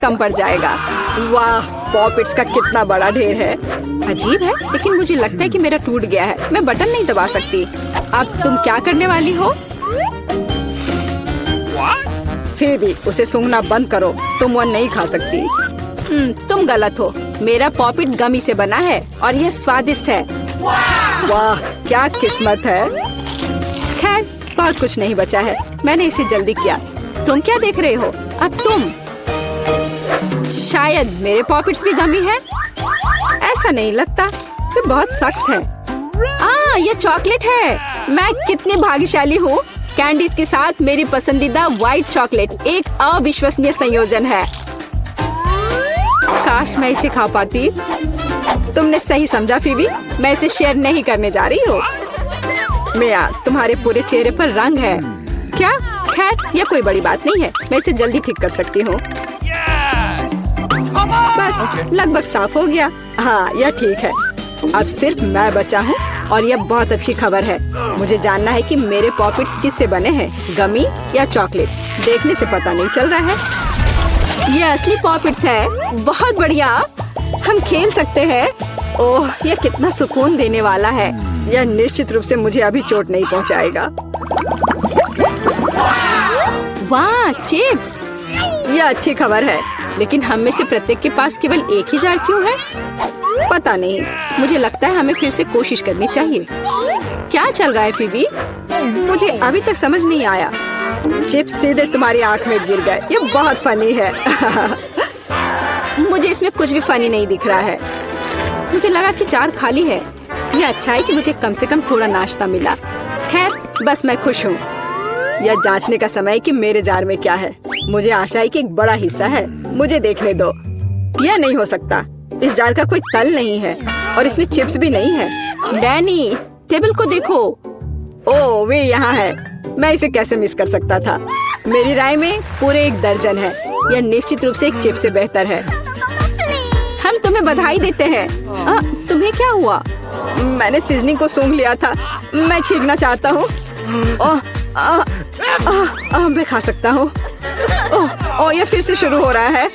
कम पड़ जाएगा। वाह, पॉपिट्स का कितना बड़ा ढेर है। अजीब है, लेकिन मुझे लगता है कि मेरा टूट गया है। मैं बटन नहीं दबा सकती। अब तुम क्या करने वाली हो? फिर भी उसे सूंघना बंद करो, तुम वो नहीं खा सकती। तुम गलत हो। मेरा पॉपिट गमी से बना है और यह स्वादिष्ट है। वाह, क्या किस्मत है। खैर, बहुत कुछ नहीं बचा है। मैंने इसे जल्दी किया। तुम क्या देख रहे हो? अब तुम। शायद मेरे पॉपिट्स भी गमी है। ऐसा नहीं लगता, ये बहुत सख्त है। ये चॉकलेट है। मैं कितनी भाग्यशाली हूँ। कैंडीज के साथ मेरी पसंदीदा व्हाइट चॉकलेट एक अविश्वसनीय संयोजन है। काश मैं इसे खा पाती। तुमने सही समझा फीबी, मैं इसे शेयर नहीं करने जा रही हूँ। मिया, तुम्हारे पूरे चेहरे पर रंग है। क्या? खैर, यह कोई बड़ी बात नहीं है। मैं इसे जल्दी ठीक कर सकती हूँ। बस लगभग साफ हो गया। हाँ, यह ठीक है। अब सिर्फ मैं बचा हूँ और यह बहुत अच्छी खबर है। मुझे जानना है कि मेरे पॉपिट्स किससे बने हैं, गमी या चॉकलेट। देखने से पता नहीं चल रहा है। ये असली पॉपिट्स है। बहुत बढ़िया, हम खेल सकते हैं। ओह, यह कितना सुकून देने वाला है। यह निश्चित रूप से मुझे अभी चोट नहीं पहुंचाएगा। वाह, चिप्स। यह अच्छी खबर है, लेकिन हम में से प्रत्येक के पास केवल एक ही जार क्यों है? पता नहीं। मुझे लगता है हमें फिर से कोशिश करनी चाहिए। क्या चल रहा है फीबी? मुझे अभी तक समझ नहीं आया। चिप्स सीधे तुम्हारी आंख में गिर गए। ये बहुत फनी है। मुझे इसमें कुछ भी फनी नहीं दिख रहा है। मुझे लगा कि जार खाली है। ये अच्छा है कि मुझे कम से कम थोड़ा नाश्ता मिला। खैर, बस मैं खुश हूँ। यह जांचने का समय है कि मेरे जार में क्या है। मुझे आशा है कि एक बड़ा हिस्सा है। मुझे देखने दो। यह नहीं हो सकता। इस जार का कोई तल नहीं है और इसमें चिप्स भी नहीं है। डैनी, टेबल को देखो। ओह, वे यहाँ है। मैं इसे कैसे मिस कर सकता था? मेरी राय में पूरे 1 दर्जन है। यह निश्चित रूप से एक चिप्स से बेहतर है। हम तुम्हें बधाई देते हैं। तुम्हें क्या हुआ? मैंने सीजनिंग को सूंघ लिया था। मैं छींकना चाहता हूँ। मैं खा सकता हूँ। ओह, यह फिर से शुरू हो रहा है।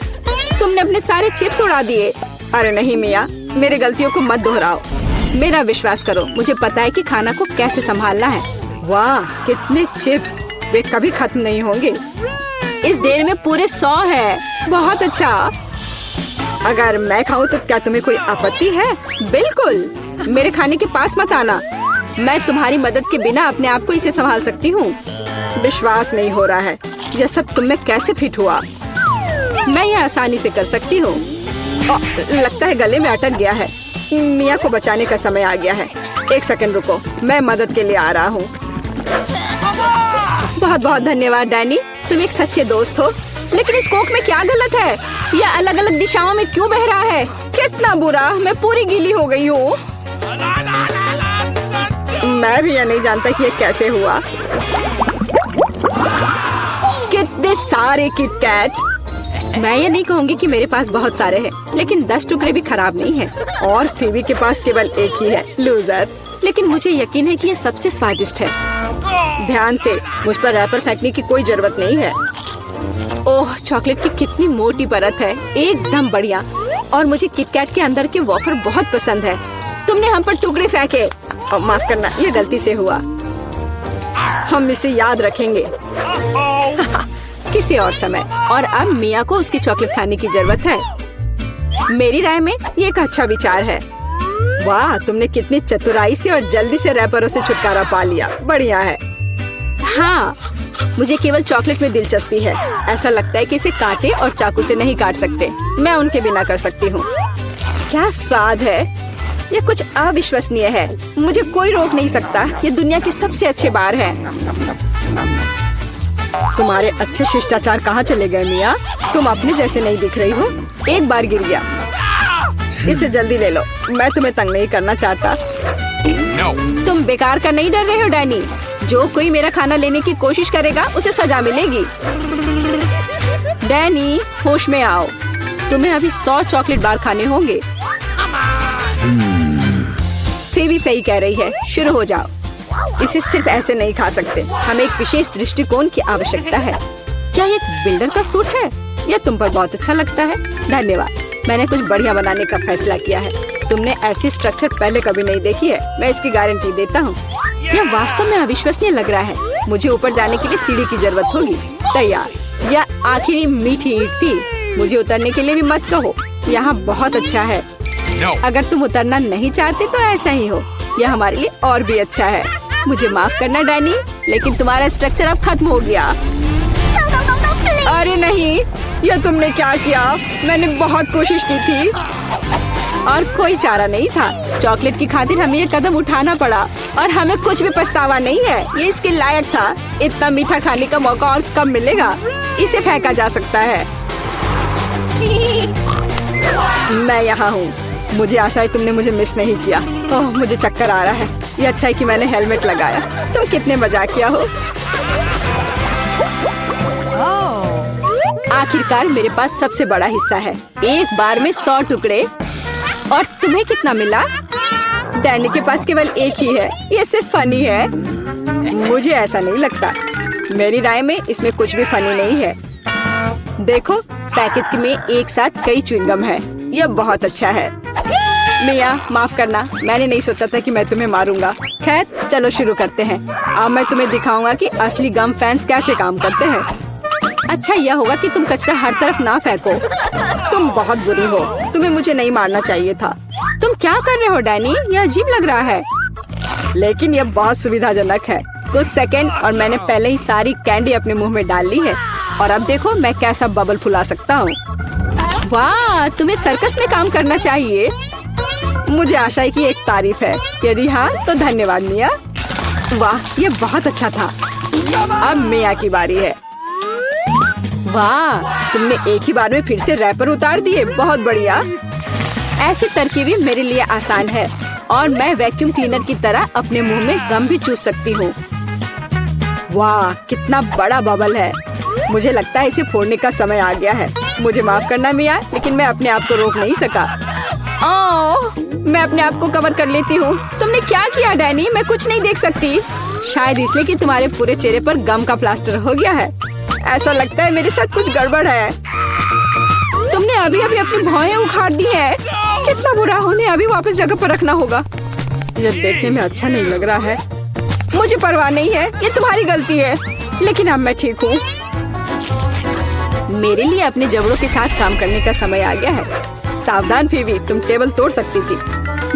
तुमने अपने सारे चिप्स उड़ा दिए। अरे नहीं मिया, मेरी गलतियों को मत दोहराओ। मेरा विश्वास करो, मुझे पता है कि खाना को कैसे संभालना है। वाह, कितने चिप्स। वे कभी खत्म नहीं होंगे। इस ढेर में पूरे 100 है। बहुत अच्छा। अगर मैं खाऊं तो क्या तुम्हें कोई आपत्ति है? बिल्कुल। मेरे खाने के पास मत आना। मैं तुम्हारी मदद के बिना अपने आप को इसे संभाल सकती हूँ। विश्वास नहीं हो रहा है। यह सब तुम में कैसे फिट हुआ? मैं यह आसानी से कर सकती हूँ। लगता है गले में अटक गया है। मिया को बचाने का समय आ गया है। 1 सेकंड रुको, मैं मदद के लिए आ रहा हूँ। बहुत बहुत धन्यवाद डैनी, तुम एक सच्चे दोस्त हो। लेकिन इस कोक में क्या गलत है? यह अलग अलग दिशाओं में क्यों बह रहा है? कितना बुरा, मैं पूरी गीली हो गई हूँ। मैं भी यह नहीं जानता कि यह कैसे हुआ। कितने सारे किटकैट। मैं ये नहीं कहूँगी कि मेरे पास बहुत सारे हैं, लेकिन 10 टुकड़े भी खराब नहीं हैं। और फीबी के पास केवल एक ही है, लूजर। लेकिन मुझे यकीन है कि ये सबसे स्वादिष्ट है। ध्यान से, मुझ पर रैपर फेंकने की कोई जरूरत नहीं है। ओह, चॉकलेट की कितनी मोटी परत है। एकदम बढ़िया। और मुझे किटकैट के अंदर के वॉफर बहुत पसंद है। तुमने हम पर टुकड़े फेंके। माफ करना, ये गलती से हुआ। हम इसे याद रखेंगे। किसी और समय। और अब मिया को उसकी चॉकलेट खाने की जरूरत है। मेरी राय में ये एक अच्छा विचार है। वाह, तुमने कितनी चतुराई से और जल्दी से रैपरों से छुटकारा पा लिया। बढ़िया है। हाँ, मुझे केवल चॉकलेट में दिलचस्पी है। ऐसा लगता है कि इसे कांटे और चाकू से नहीं काट सकते। मैं उनके बिना कर सकती हूँ। क्या स्वाद है। यह कुछ अविश्वसनीय है। मुझे कोई रोक नहीं सकता। ये दुनिया के सबसे अच्छे बार है। तुम्हारे अच्छे शिष्टाचार कहाँ चले गए मिया? तुम अपने जैसे नहीं दिख रही हो। एक बार गिर गया। इसे जल्दी ले लो, मैं तुम्हें तंग नहीं करना चाहता। तुम बेकार का नहीं डर रहे हो डैनी? जो कोई मेरा खाना लेने की कोशिश करेगा उसे सजा मिलेगी। डैनी, होश में आओ। तुम्हें अभी 100 चॉकलेट बार खाने होंगे। फीबी सही कह रही है, शुरू हो जाओ। इसे सिर्फ ऐसे नहीं खा सकते। हमें एक विशेष दृष्टिकोण की आवश्यकता है। क्या ये एक बिल्डर का सूट है? यह तुम पर बहुत अच्छा लगता है। धन्यवाद, मैंने कुछ बढ़िया बनाने का फैसला किया है। तुमने ऐसी स्ट्रक्चर पहले कभी नहीं देखी है, मैं इसकी गारंटी देता हूँ। यह वास्तव में अविश्वसनीय लग रहा है। मुझे ऊपर जाने के लिए सीढ़ी की जरूरत होगी। तैयार। यह आखिरी मीठी ईंट थी। मुझे उतरने के लिए भी मत कहो। यहाँ बहुत अच्छा है। अगर तुम उतरना नहीं चाहते तो ऐसा ही हो। यह हमारे लिए और भी अच्छा है। मुझे माफ करना डैनी, लेकिन तुम्हारा स्ट्रक्चर अब खत्म हो गया। अरे नहीं, यह तुमने क्या किया? मैंने बहुत कोशिश की थी और कोई चारा नहीं था। चॉकलेट की खातिर हमें ये कदम उठाना पड़ा और हमें कुछ भी पछतावा नहीं है। ये इसके लायक था। इतना मीठा खाने का मौका और कब मिलेगा? इसे फेंका जा सकता है। मैं यहाँ हूँ। मुझे आशा है तुमने मुझे मिस नहीं किया। ओह, मुझे चक्कर आ रहा है। ये अच्छा है कि मैंने हेलमेट लगाया। तुम कितने मजाकिया हो। आखिरकार मेरे पास सबसे बड़ा हिस्सा है। एक बार में 100 टुकड़े। और तुम्हें कितना मिला? डैनी के पास केवल एक ही है। ये सिर्फ फनी है। मुझे ऐसा नहीं लगता। मेरी राय में इसमें कुछ भी फनी नहीं है। देखो, पैकेज में एक साथ कई च्युइंगम है। यह बहुत अच्छा है। मिया, माफ करना, मैंने नहीं सोचा था कि मैं तुम्हें मारूंगा। खैर, चलो शुरू करते हैं। अब मैं तुम्हें दिखाऊंगा कि असली गम फैंस कैसे काम करते हैं। अच्छा यह होगा कि तुम कचरा हर तरफ ना फेंको। तुम बहुत बुरी हो। तुम्हें मुझे नहीं मारना चाहिए था। तुम क्या कर रहे हो डैनी? यह अजीब लग रहा है। लेकिन यह बहुत सुविधाजनक है। कुछ सेकंड और मैंने पहले ही सारी कैंडी अपने मुंह में डाल ली है। और अब देखो मैं कैसा बबल फुला सकता हूँ। वाह, तुम्हें सर्कस में काम करना चाहिए। मुझे आशा है कि एक तारीफ है। यदि हाँ तो धन्यवाद मिया। वाह, ये बहुत अच्छा था। अब मिया की बारी है। वाह, तुमने एक ही बार में फिर से रैपर उतार दिए। बहुत बढ़िया। ऐसी तरकीबें मेरे लिए आसान है और मैं वैक्यूम क्लीनर की तरह अपने मुंह में गम भी चूस सकती हूँ। वाह, कितना बड़ा बबल है। मुझे लगता है इसे फोड़ने का समय आ गया है। मुझे माफ करना मिया, लेकिन मैं अपने आप को रोक नहीं सका। ओह, मैं अपने आप को कवर कर लेती हूँ। तुमने क्या किया डैनी? मैं कुछ नहीं देख सकती। शायद इसलिए कि तुम्हारे पूरे चेहरे पर गम का प्लास्टर हो गया है। ऐसा लगता है मेरे साथ कुछ गड़बड़ है। तुमने अभी अभी अपनी भौहें उखाड़ दी है। कितना बुरा। उन्हें अभी वापस जगह पर रखना होगा। यह देखने में अच्छा नहीं लग रहा है। मुझे परवाह नहीं है, ये तुम्हारी गलती है। लेकिन अब मैं ठीक हूँ। मेरे लिए अपने जबड़ों के साथ काम करने का समय आ गया है। सावधान फीवी, तुम टेबल तोड़ सकती थी।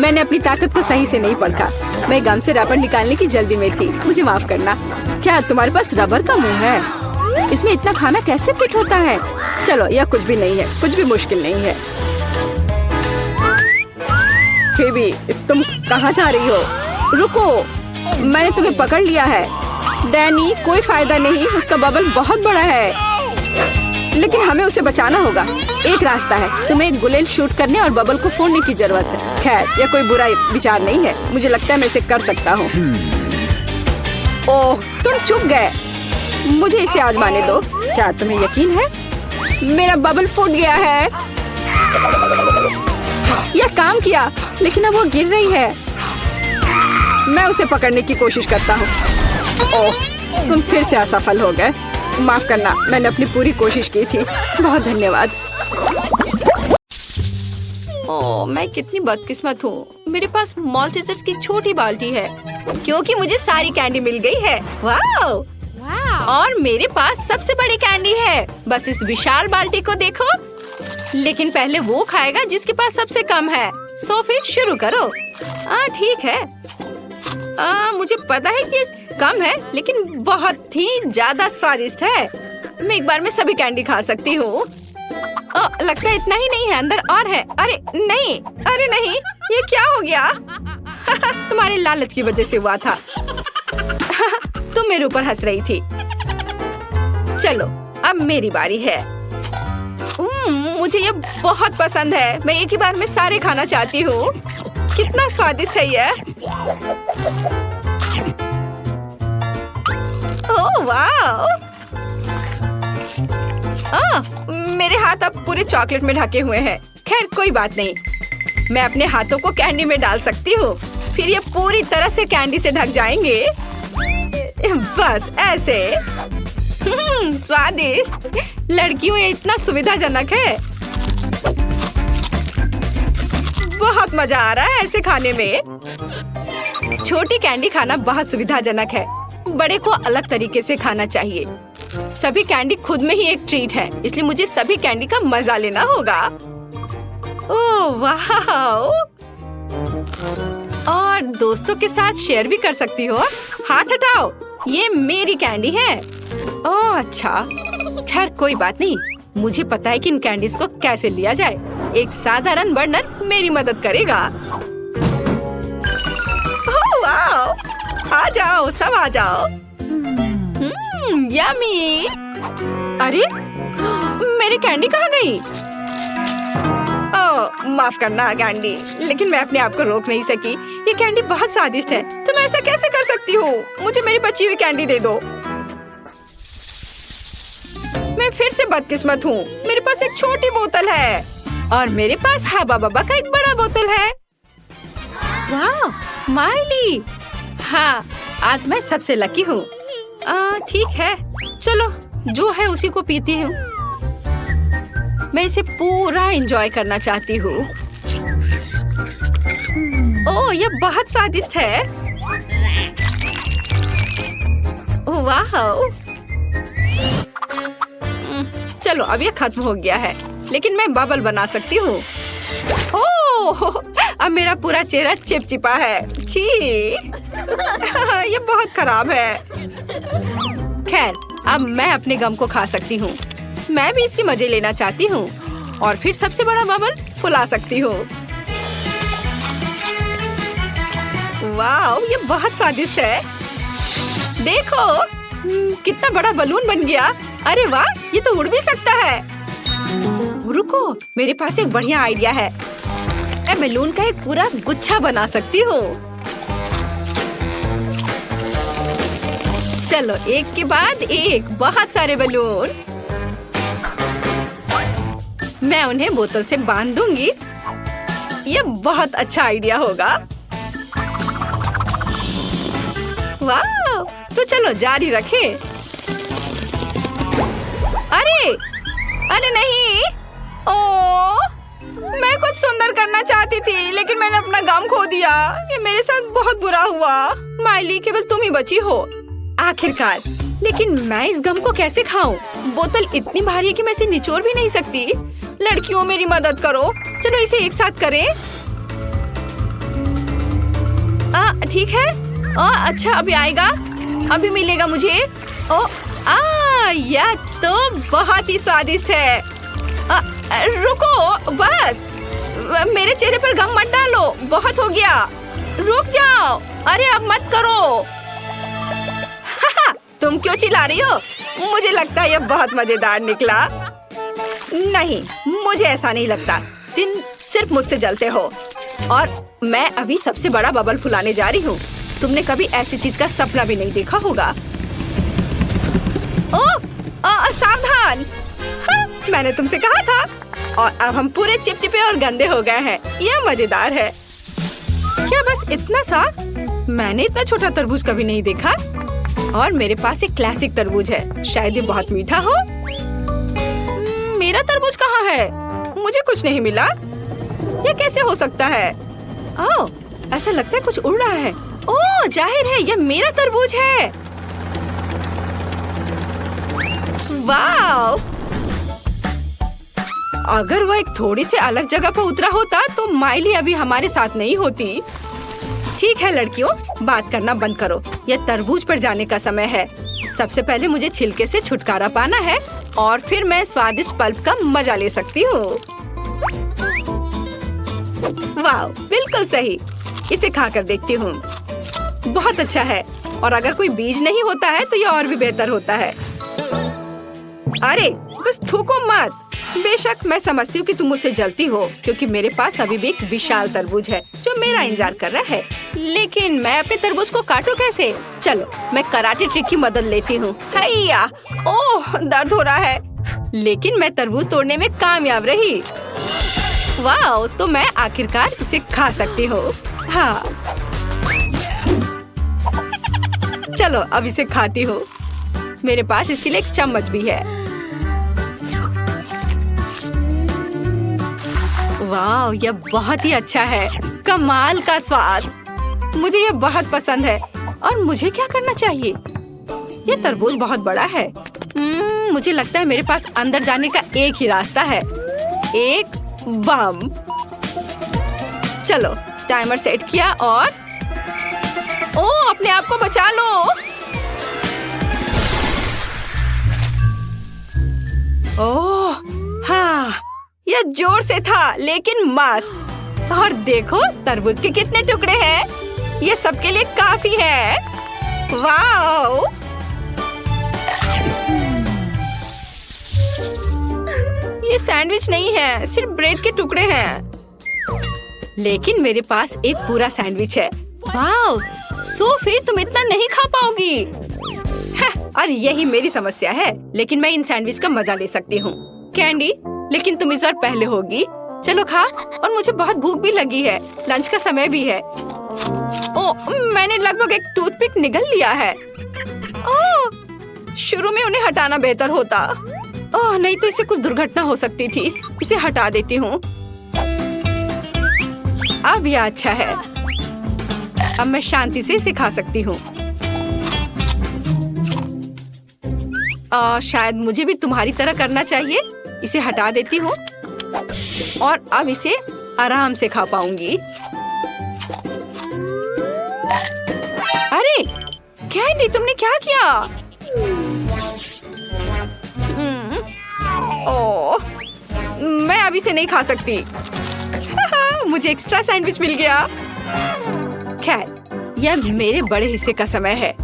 मैंने अपनी ताकत को सही से नहीं परखा। मैं गम से रबर निकालने की जल्दी में थी। मुझे माफ करना। क्या तुम्हारे पास रबर का मुंह है? इसमें इतना खाना कैसे फिट होता है? चलो, यह कुछ भी नहीं है। कुछ भी मुश्किल नहीं है। फीवी, तुम कहाँ जा रही हो? रुको, मैंने तुम्हें पकड़ लिया है। डैनी, कोई फायदा नहीं। उसका बबल बहुत बड़ा है, लेकिन हमें उसे बचाना होगा। एक रास्ता है। तुम्हें एक गुलेल शूट करने और बबल को फोड़ने की जरूरत है। खैर, यह कोई बुरा विचार नहीं है। मुझे लगता है मैं इसे कर सकता हूँ। ओह, तुम चुप गए। मुझे इसे आजमाने दो। क्या तुम्हें यकीन है? मेरा बबल फूट गया है। यह काम किया, लेकिन अब वो गिर रही है। मैं उसे पकड़ने की कोशिश करता हूँ। ओह, तुम फिर से असफल हो गए। माफ करना, मैंने अपनी पूरी कोशिश की थी। बहुत धन्यवाद। ओह, मैं कितनी बदकिस्मत हूँ। मेरे पास मॉल्टीजर्स की छोटी बाल्टी है, क्योंकि मुझे सारी कैंडी मिल गई है। वाह! और मेरे पास सबसे बड़ी कैंडी है। बस इस विशाल बाल्टी को देखो। लेकिन पहले वो खाएगा जिसके पास सबसे कम है। सो फिर शुरू करो। ठीक है। मुझे पता है कि कम है, लेकिन बहुत ही ज्यादा स्वादिष्ट है। मैं एक बार में सभी कैंडी खा सकती हूँ। लगता है इतना ही नहीं है, अंदर और है। अरे नहीं, अरे नहीं, ये क्या हो गया? तुम्हारे लालच की वजह से हुआ था। तुम मेरे ऊपर हंस रही थी। चलो, अब मेरी बारी है। मुझे ये बहुत पसंद है। मैं एक ही बार में सारे खाना चाहती हूँ। कितना स्वादिष्ट है ये। ओह वाह! मेरे हाथ अब पूरे चॉकलेट में ढके हुए हैं। खैर कोई बात नहीं, मैं अपने हाथों को कैंडी में डाल सकती हूँ। फिर ये पूरी तरह से कैंडी से ढक जाएंगे। बस ऐसे। स्वादिष्ट। लड़कियों ये इतना सुविधाजनक है। बहुत मजा आ रहा है ऐसे खाने में। छोटी कैंडी खाना बहुत सुविधाजनक है। बड़े को अलग तरीके से खाना चाहिए। सभी कैंडी खुद में ही एक ट्रीट है, इसलिए मुझे सभी कैंडी का मजा लेना होगा। ओह वाह! और दोस्तों के साथ शेयर भी कर सकती हो। हाथ हटाओ, ये मेरी कैंडी है। ओह अच्छा, खैर कोई बात नहीं। मुझे पता है कि इन कैंडीज को कैसे लिया जाए। एक साधारण बर्नर मेरी मदद करेगा। ओह वाह! आ जाओ, सब आ जाओ। यम्मी! अरे मेरी कैंडी कहाँ गई? ओह माफ करना कैंडी, लेकिन मैं अपने आप को रोक नहीं सकी। ये कैंडी बहुत स्वादिष्ट है। तुम ऐसा कैसे कर सकती हो? मुझे मेरी बची हुई कैंडी दे दो। मैं फिर से बदकिस्मत हूँ। मेरे पास एक छोटी बोतल है और मेरे पास हबा बबा का एक बड़ा बोतल है। वाह माइली! हाँ, आज मैं सबसे लकी हूँ। ठीक है, चलो जो है उसी को पीती हूँ। मैं इसे पूरा एंजॉय करना चाहती हूँ। ओह ये बहुत स्वादिष्ट है। वाह! चलो अब ये खत्म हो गया है, लेकिन मैं बबल बना सकती हूँ। ओह अब मेरा पूरा चेहरा चिपचिपा है। छी ये बहुत खराब है। खैर अब मैं अपने गम को खा सकती हूँ। मैं भी इसके मजे लेना चाहती हूँ और फिर सबसे बड़ा बबल फुला सकती हूँ। वाह ये बहुत स्वादिष्ट है। देखो कितना बड़ा बलून बन गया। अरे वाह, ये तो उड़ भी सकता है। रुको, मेरे पास एक बढ़िया आइडिया है। मैं बलून का एक पूरा गुच्छा बना सकती हूँ। चलो एक के बाद एक बहुत सारे बलून। मैं उन्हें बोतल से बांध दूंगी। ये बहुत अच्छा आइडिया होगा। वाह, तो चलो जारी रखें। अरे अरे नहीं! ओह मैं कुछ सुंदर करना चाहती थी, लेकिन मैंने अपना गम खो दिया। ये मेरे साथ बहुत बुरा हुआ। माइली, केवल तुम ही बची हो आखिरकार। लेकिन मैं इस गम को कैसे खाऊं? बोतल इतनी भारी है कि मैं इसे निचोड़ भी नहीं सकती। लड़कियों मेरी मदद करो। चलो इसे एक साथ करें। ठीक है। अच्छा अभी आएगा, अभी मिलेगा मुझे। यह तो बहुत ही स्वादिष्ट है। रुको बस, मेरे चेहरे पर गम मत डालो, बहुत हो गया। रुक जाओ। अरे अब मत करो। तुम क्यों चिल्ला रही हो? मुझे लगता है यह बहुत मजेदार निकला। नहीं, मुझे ऐसा नहीं लगता। तुम सिर्फ मुझसे जलते हो और मैं अभी सबसे बड़ा बबल फुलाने जा रही हूँ। तुमने कभी ऐसी चीज का सपना भी नहीं देखा होगा। सावधान! मैंने तुमसे कहा था। और अब हम पूरे चिपचिपे और गंदे हो गए हैं। यह मजेदार है। क्या बस इतना सा? मैंने इतना छोटा तरबूज कभी नहीं देखा। और मेरे पास एक क्लासिक तरबूज है, शायद ये बहुत मीठा हो। मेरा तरबूज कहाँ है? मुझे कुछ नहीं मिला। ये कैसे हो सकता है? ओह, ऐसा लगता है कुछ उड़ रहा है। ओह, जाहिर है ये मेरा तरबूज है। वाव! अगर वह एक थोड़ी से अलग जगह पर उतरा होता तो माइली अभी हमारे साथ नहीं होती। ठीक है लड़कियों, बात करना बंद करो। यह तरबूज पर जाने का समय है। सबसे पहले मुझे छिलके से छुटकारा पाना है और फिर मैं स्वादिष्ट पल्प का मजा ले सकती हूँ। वाह, बिल्कुल सही। इसे खाकर देखती हूँ। बहुत अच्छा है। और अगर कोई बीज नहीं होता है तो यह और भी बेहतर होता है। अरे बस थूको मत। बेशक मैं समझती हूँ कि तुम मुझसे जलती हो, क्योंकि मेरे पास अभी भी एक विशाल तरबूज है जो मेरा इंतजार कर रहा है। लेकिन मैं अपने तरबूज को काटूं कैसे? चलो मैं कराटे ट्रिक की मदद लेती हूँ। हैया! ओह दर्द हो रहा है, लेकिन मैं तरबूज तोड़ने में कामयाब रही। वाह! तो मैं आखिरकार इसे खा सकती हूँ। हाँ चलो अब इसे खाती हूँ। मेरे पास इसके लिए एक चम्मच भी है। वाह, यह बहुत ही अच्छा है। कमाल का स्वाद, मुझे यह बहुत पसंद है। और मुझे क्या करना चाहिए? यह तरबूज बहुत बड़ा है। मुझे लगता है मेरे पास अंदर जाने का एक ही रास्ता है, एक बम। चलो, टाइमर सेट किया और ओह, अपने आप को बचा लो। ओह हाँ, यह जोर से था लेकिन मस्त। और देखो तरबूज के कितने टुकड़े हैं। ये सबके लिए काफी है। वाओ, ये सैंडविच नहीं है, सिर्फ ब्रेड के टुकड़े हैं। लेकिन मेरे पास एक पूरा सैंडविच है। वाओ सोफी, तुम इतना नहीं खा पाओगी। और यही मेरी समस्या है, लेकिन मैं इन सैंडविच का मजा ले सकती हूँ। कैंडी, लेकिन तुम इस बार पहले होगी। चलो खा, और मुझे बहुत भूख भी लगी है। लंच का समय भी है। ओह, मैंने लगभग एक टूथपिक निगल लिया है। ओह, शुरू में उन्हें हटाना बेहतर होता। ओह नहीं तो इससे कुछ दुर्घटना हो सकती थी। इसे हटा देती हूँ। अब यह अच्छा है। अब मैं शांति से इसे खा सकती हूँ। शायद मुझे भी तुम्हारी तरह करना चाहिए। इसे हटा देती हूँ और अब इसे आराम से खा पाऊंगी। अरे कैंडी, तुमने क्या किया? ओह, मैं अब इसे नहीं खा सकती। मुझे एक्स्ट्रा सैंडविच मिल गया। खैर, यह मेरे बड़े हिस्से का समय है,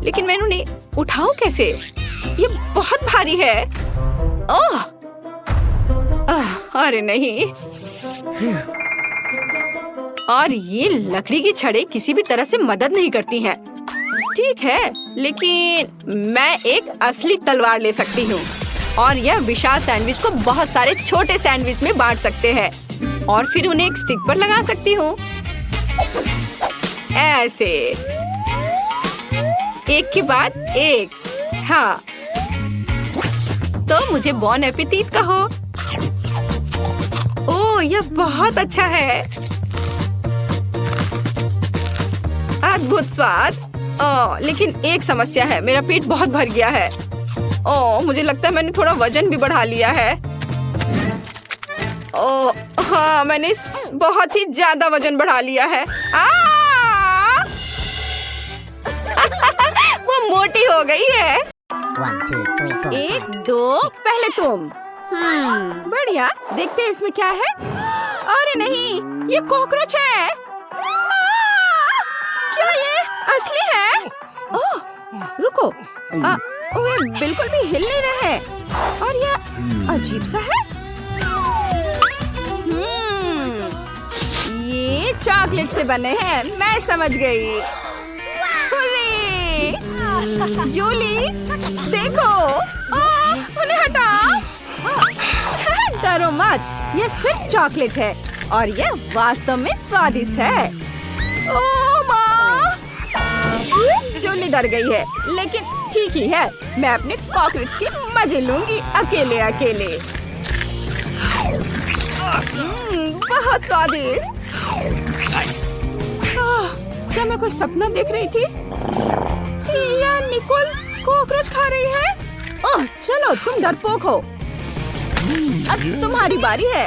लेकिन मैं उन्हें उठाऊं कैसे? ये बहुत भारी है। ओह, अरे नहीं। और ये लकड़ी की छड़ें किसी भी तरह से मदद नहीं करती हैं। ठीक है, लेकिन मैं एक असली तलवार ले सकती हूँ और यह विशाल सैंडविच को बहुत सारे छोटे सैंडविच में बांट सकते हैं और फिर उन्हें एक स्टिक पर लगा सकती हूँ। ऐसे, एक के बाद एक। हाँ, तो मुझे बॉन एपेटीट कहो। ओह, यह बहुत अच्छा है। अद्भुत स्वाद। ओह, लेकिन एक समस्या है, मेरा पेट बहुत भर गया है। ओह, मुझे लगता है मैंने थोड़ा वजन भी बढ़ा लिया है। ओह हाँ, मैंने बहुत ही ज्यादा वजन बढ़ा लिया है। वो मोटी हो गई है। 1, 2, 3, 4, 1, 2, पहले तुम। बढ़िया, देखते हैं इसमें क्या है। अरे नहीं, ये कॉकरोच है। क्या ये असली है? ओह, रुको। वे बिल्कुल भी हिल नहीं रहे हैं और यह अजीब सा है। ये चॉकलेट से बने हैं, मैं समझ गई। हुर्रे! जूली, देखो। उन्हें हटाओ। डरो मत, यह सिर्फ चॉकलेट है और यह वास्तव में स्वादिष्ट है। ओह माँ! जूली डर गई है, लेकिन ठीक ही है। मैं अपने कॉकरोच के मजे लूंगी अकेले अकेले। बहुत स्वादिष्ट। क्या मैं कोई सपना देख रही थी? या निकोल कॉकरोच खा रही है? ओह, चलो तुम डरपोक हो। अब तुम्हारी बारी है।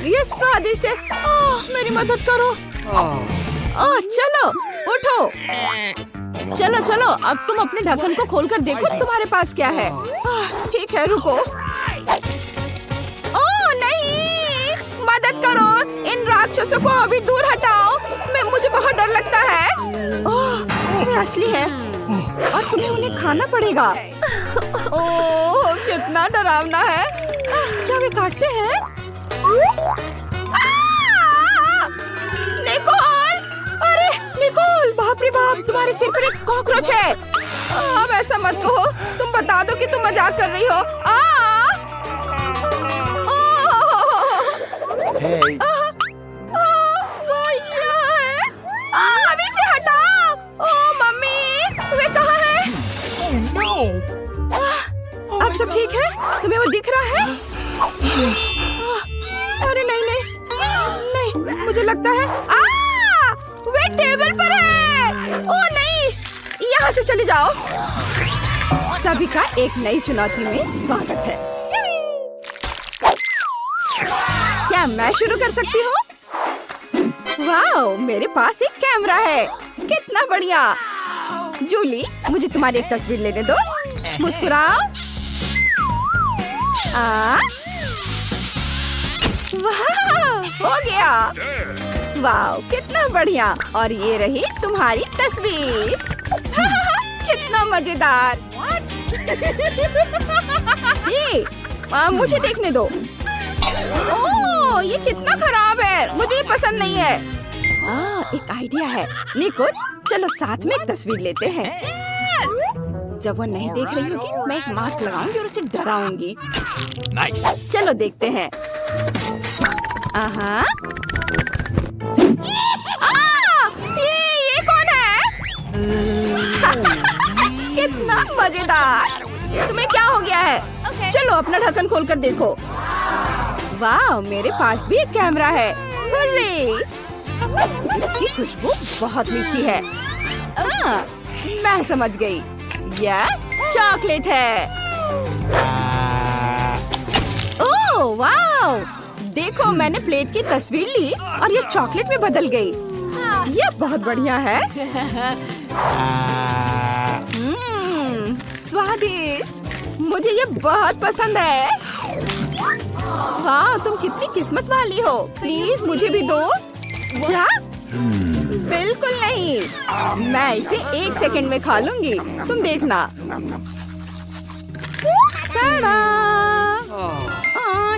ये स्वादिष्ट है। ओह, मेरी मदद करो। ओह, चलो उठो। चलो चलो, अब तुम अपने ढक्कन को खोलकर देखो तुम्हारे पास क्या है। ठीक है, रुको। ओह नहीं, मदद करो। इन राक्षसों को अभी दूर हटाओ। मुझे बहुत डर लगता है। ओह, वे असली है और तुम्हें उन्हें खाना पड़ेगा। ओह, कितना डरावना है। क्या वे काटते हैं? निकोल! अरे निकोल, बाप रे बाप, तुम्हारे सिर पर एक कॉकरोच है। अब ऐसा मत कहो, तुम बता दो कि तुम मजाक कर रही हो। Hey. वो यहाँ है। अभी से हटाओ। ओह मम्मी, वे कहाँ है? Oh no! अब सब ठीक है? तुम्हें वो दिख रहा है? अरे नहीं नहीं, सकता है। वे टेबल पर है। ओह नहीं, यहाँ से चले जाओ। सभी का एक नई चुनौती में स्वागत है। क्या मैं शुरू कर सकती हूँ? वाह, मेरे पास एक कैमरा है। कितना बढ़िया। जूली, मुझे तुम्हारी एक तस्वीर लेने दो। मुस्कुराओ। वाह, हो गया। वाह, कितना बढ़िया। और ये रही तुम्हारी तस्वीर। कितना मजेदार। ये मुझे देखने दो। ओह, ये कितना खराब है। मुझे ये पसंद नहीं है। एक आइडिया है। निकोल, चलो साथ में एक तस्वीर लेते हैं। जब वो नहीं देख रही होगी, मैं एक मास्क लगाऊंगी और उसे डराऊंगी। Nice. चलो देखते हैं। ये कौन है? कितना मजेदार। तुम्हें क्या हो गया है? चलो अपना ढक्कन खोलकर देखो। वाह, मेरे पास भी एक कैमरा है। हुर्रे! इसकी खुशबू बहुत मीठी है। मैं समझ गई। यह चॉकलेट है। ओह वाह! देखो, मैंने प्लेट की तस्वीर ली और ये चॉकलेट में बदल गई। ये बहुत बढ़िया है। स्वादिष्ट। मुझे ये बहुत पसंद है। वाह, तुम कितनी किस्मत वाली हो। प्लीज मुझे भी दो। क्या? बिल्कुल नहीं। मैं इसे 1 सेकंड में खा लूंगी। तुम देखना।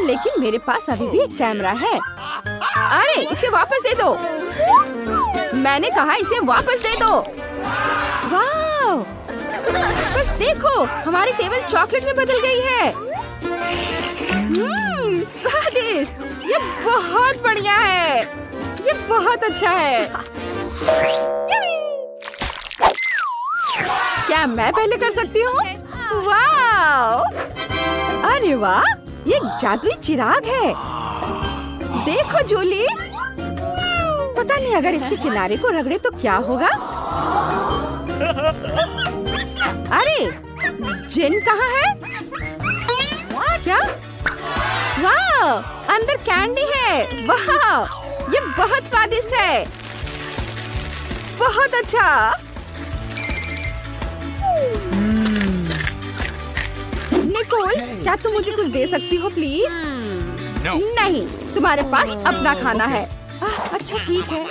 लेकिन मेरे पास अभी भी एक कैमरा है। अरे, इसे वापस दे दो। मैंने कहा इसे वापस दे दो। वाह! बस देखो, हमारी टेबल चॉकलेट में बदल गई है। स्वादिष्ट। ये बहुत बढ़िया है। ये बहुत अच्छा है। क्या मैं पहले कर सकती हूँ? वाह! अरे वाह, ये जादुई चिराग है। देखो जूली, पता नहीं अगर इसके किनारे को रगड़े तो क्या होगा। अरे, जिन कहाँ है? क्या? वाह, अंदर कैंडी है। वाह, ये बहुत स्वादिष्ट है। बहुत अच्छा। निकोल, क्या तुम मुझे कुछ दे सकती हो प्लीज? No. नहीं, तुम्हारे पास अपना खाना है। अच्छा ठीक है।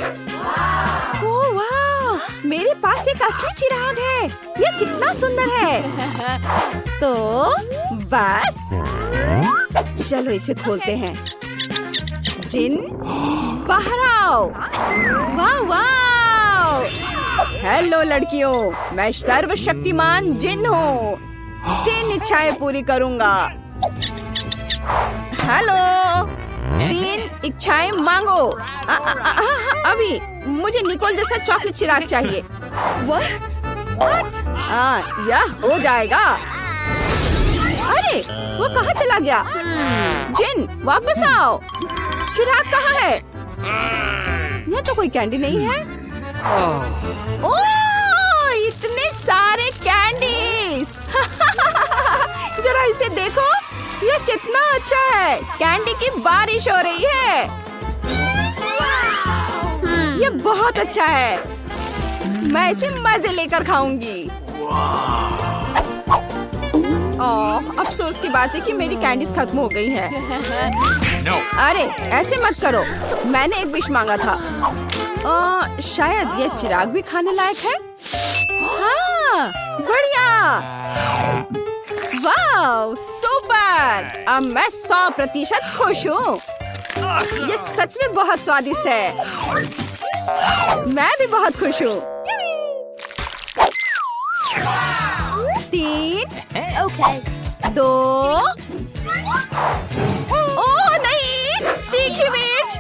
ओह वाह, मेरे पास एक असली चिराग है। ये कितना सुंदर है। तो बस चलो इसे खोलते हैं। जिन, बाहर आओ। वाह वाह। हेलो लड़कियों, मैं सर्वशक्तिमान जिन हूँ। 3 इच्छाएं पूरी करूँगा। हेलो, 3 इच्छाएं मांगो। अभी मुझे निकोल जैसा चॉकलेट चिराग चाहिए। यह हो जाएगा। अरे, वो कहाँ चला गया? जिन, वापस आओ। चिराग कहाँ है? यह तो कोई कैंडी नहीं है। ओह, इतने सारे कैंडीज। जरा इसे देखो, ये कितना अच्छा है। कैंडी की बारिश हो रही है। ये बहुत अच्छा है। मैं इसे मजे लेकर खाऊंगी। अफसोस की बात है कि मेरी कैंडीज खत्म हो गई हैं। No. अरे, ऐसे मत करो। मैंने एक विश मांगा था। शायद ये चिराग भी खाने लायक है। हाँ, बढ़िया। वाह, सुपर। अब मैं 100% खुश हूँ। ये सच में बहुत स्वादिष्ट है। मैं भी बहुत खुश हूँ। 3, 2। ओह नहीं, तीखी मिर्च।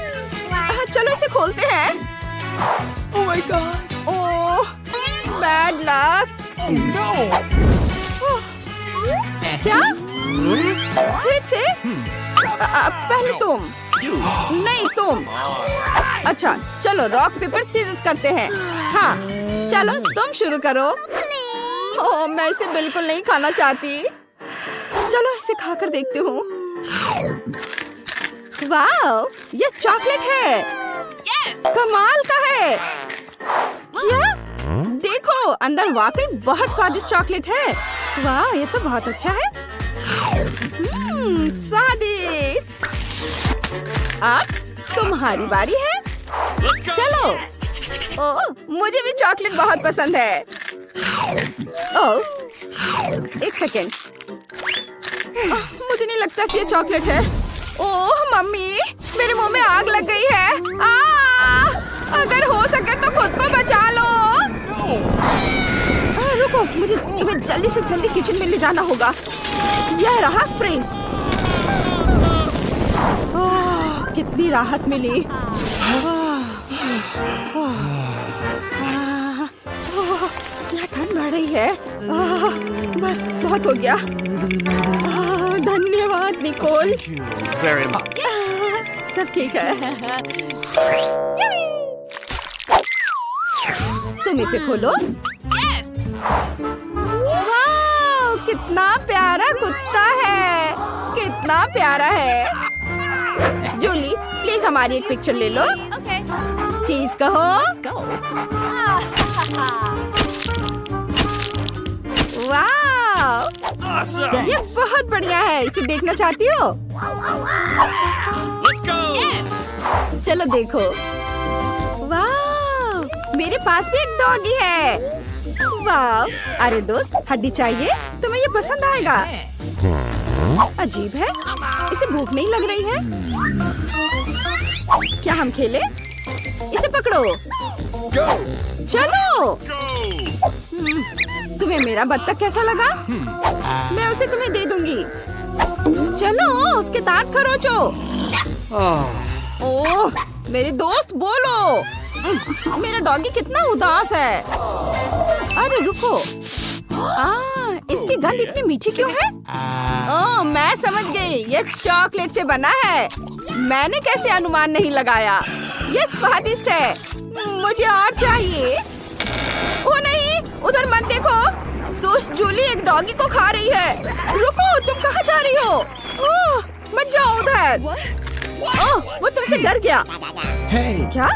चलो इसे खोलते हैं। Oh my god. Oh, bad luck. Oh no. क्या? फिर से? पहले तुम। You. नहीं, तुम। अच्छा चलो रॉक पेपर सीजर्स करते हैं। हाँ चलो तुम शुरू करो। ओह मैं इसे बिल्कुल नहीं खाना चाहती। चलो इसे खाकर देखती हूँ। वाह ये चॉकलेट है। कमाल का है। क्या देखो अंदर वाकई बहुत स्वादिष्ट चॉकलेट है। वाह ये तो बहुत अच्छा है। स्वादिष्ट। अब तुम्हारी बारी है। चलो। ओह मुझे भी चॉकलेट बहुत पसंद है। ओह एक सेकेंड। मुझे नहीं लगता कि ये चॉकलेट है। ओह मम्मी मेरे मुंह में आग लग गई है। अगर हो सके तो खुद को बचा लो। रुको मुझे तुम्हें जल्दी से जल्दी किचन में ले जाना होगा। यह रहा फ्रिज। कितनी राहत मिली। यहाँ ठंड बढ़ रही है। बस बहुत हो गया। धन्यवाद Nicol. Thank you very much. सब ठीक है। तुम इसे खोलो। वाह कितना प्यारा कुत्ता है। कितना प्यारा है। जूली प्लीज हमारी एक पिक्चर ले लो। चीज कहो। वाह Awesome. ये बहुत बढ़िया है। इसे देखना चाहती हो? Let's go. चलो देखो। वाह मेरे पास भी एक डॉगी है। वाह अरे दोस्त हड्डी चाहिए? तुम्हें ये पसंद आएगा। अजीब है इसे भूख नहीं लग रही है। क्या हम खेले? इसे पकड़ो। Go. चलो। Go. तुम्हें मेरा बत्तख कैसा लगा? मैं उसे तुम्हें दे दूंगी। चलो उसके दांत खरोचो। ओह मेरे दोस्त बोलो। मेरा डॉगी कितना उदास है। अरे रुको। इसकी गंध इतनी मीठी क्यों है? ओह मैं समझ गई। ये चॉकलेट से बना है। मैंने कैसे अनुमान नहीं लगाया। ये स्वादिष्ट है। मुझे और चाहिए। ओ नहीं उधर मत देखो। दोस्त जूली एक डॉगी को खा रही है। रुको तुम कहाँ जा रही हो? ओह मत जाओ उधर। ओह वो तुमसे डर गया। Hey. क्या?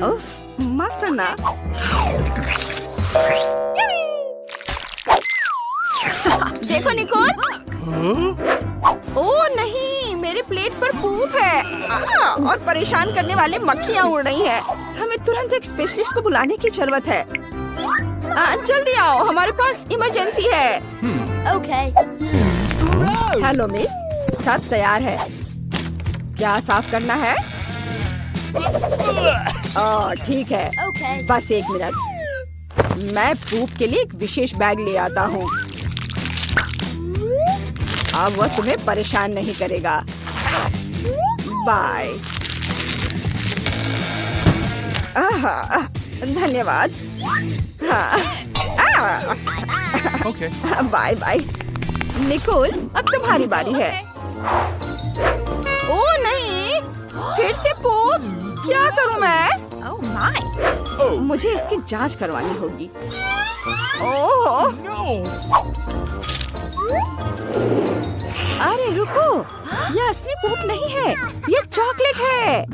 उफ माफ करना। देखो निकोल। ओह नहीं मेरे प्लेट पर पूप है। और परेशान करने वाले मक्खियाँ उड़ रही हैं। हमें तुरंत एक स्पेशलिस्ट को बुलाने की जरूरत है। जल्दी आओ हमारे पास इमरजेंसी है। हेलो मिस सब तैयार है। क्या साफ करना है? ठीक है बस एक मिनट। मैं पूप के लिए एक विशेष बैग ले आता हूँ। अब वह तुम्हें परेशान नहीं करेगा। बाय। धन्यवाद। Okay. Bye bye. निकोल अब तुम्हारी बारी है। ओ नहीं फिर से पूप। क्या करूं मैं? Oh मुझे इसकी जांच करवानी होगी। ओह no. अरे रुको ये असली पूप नहीं है। ये चॉकलेट है।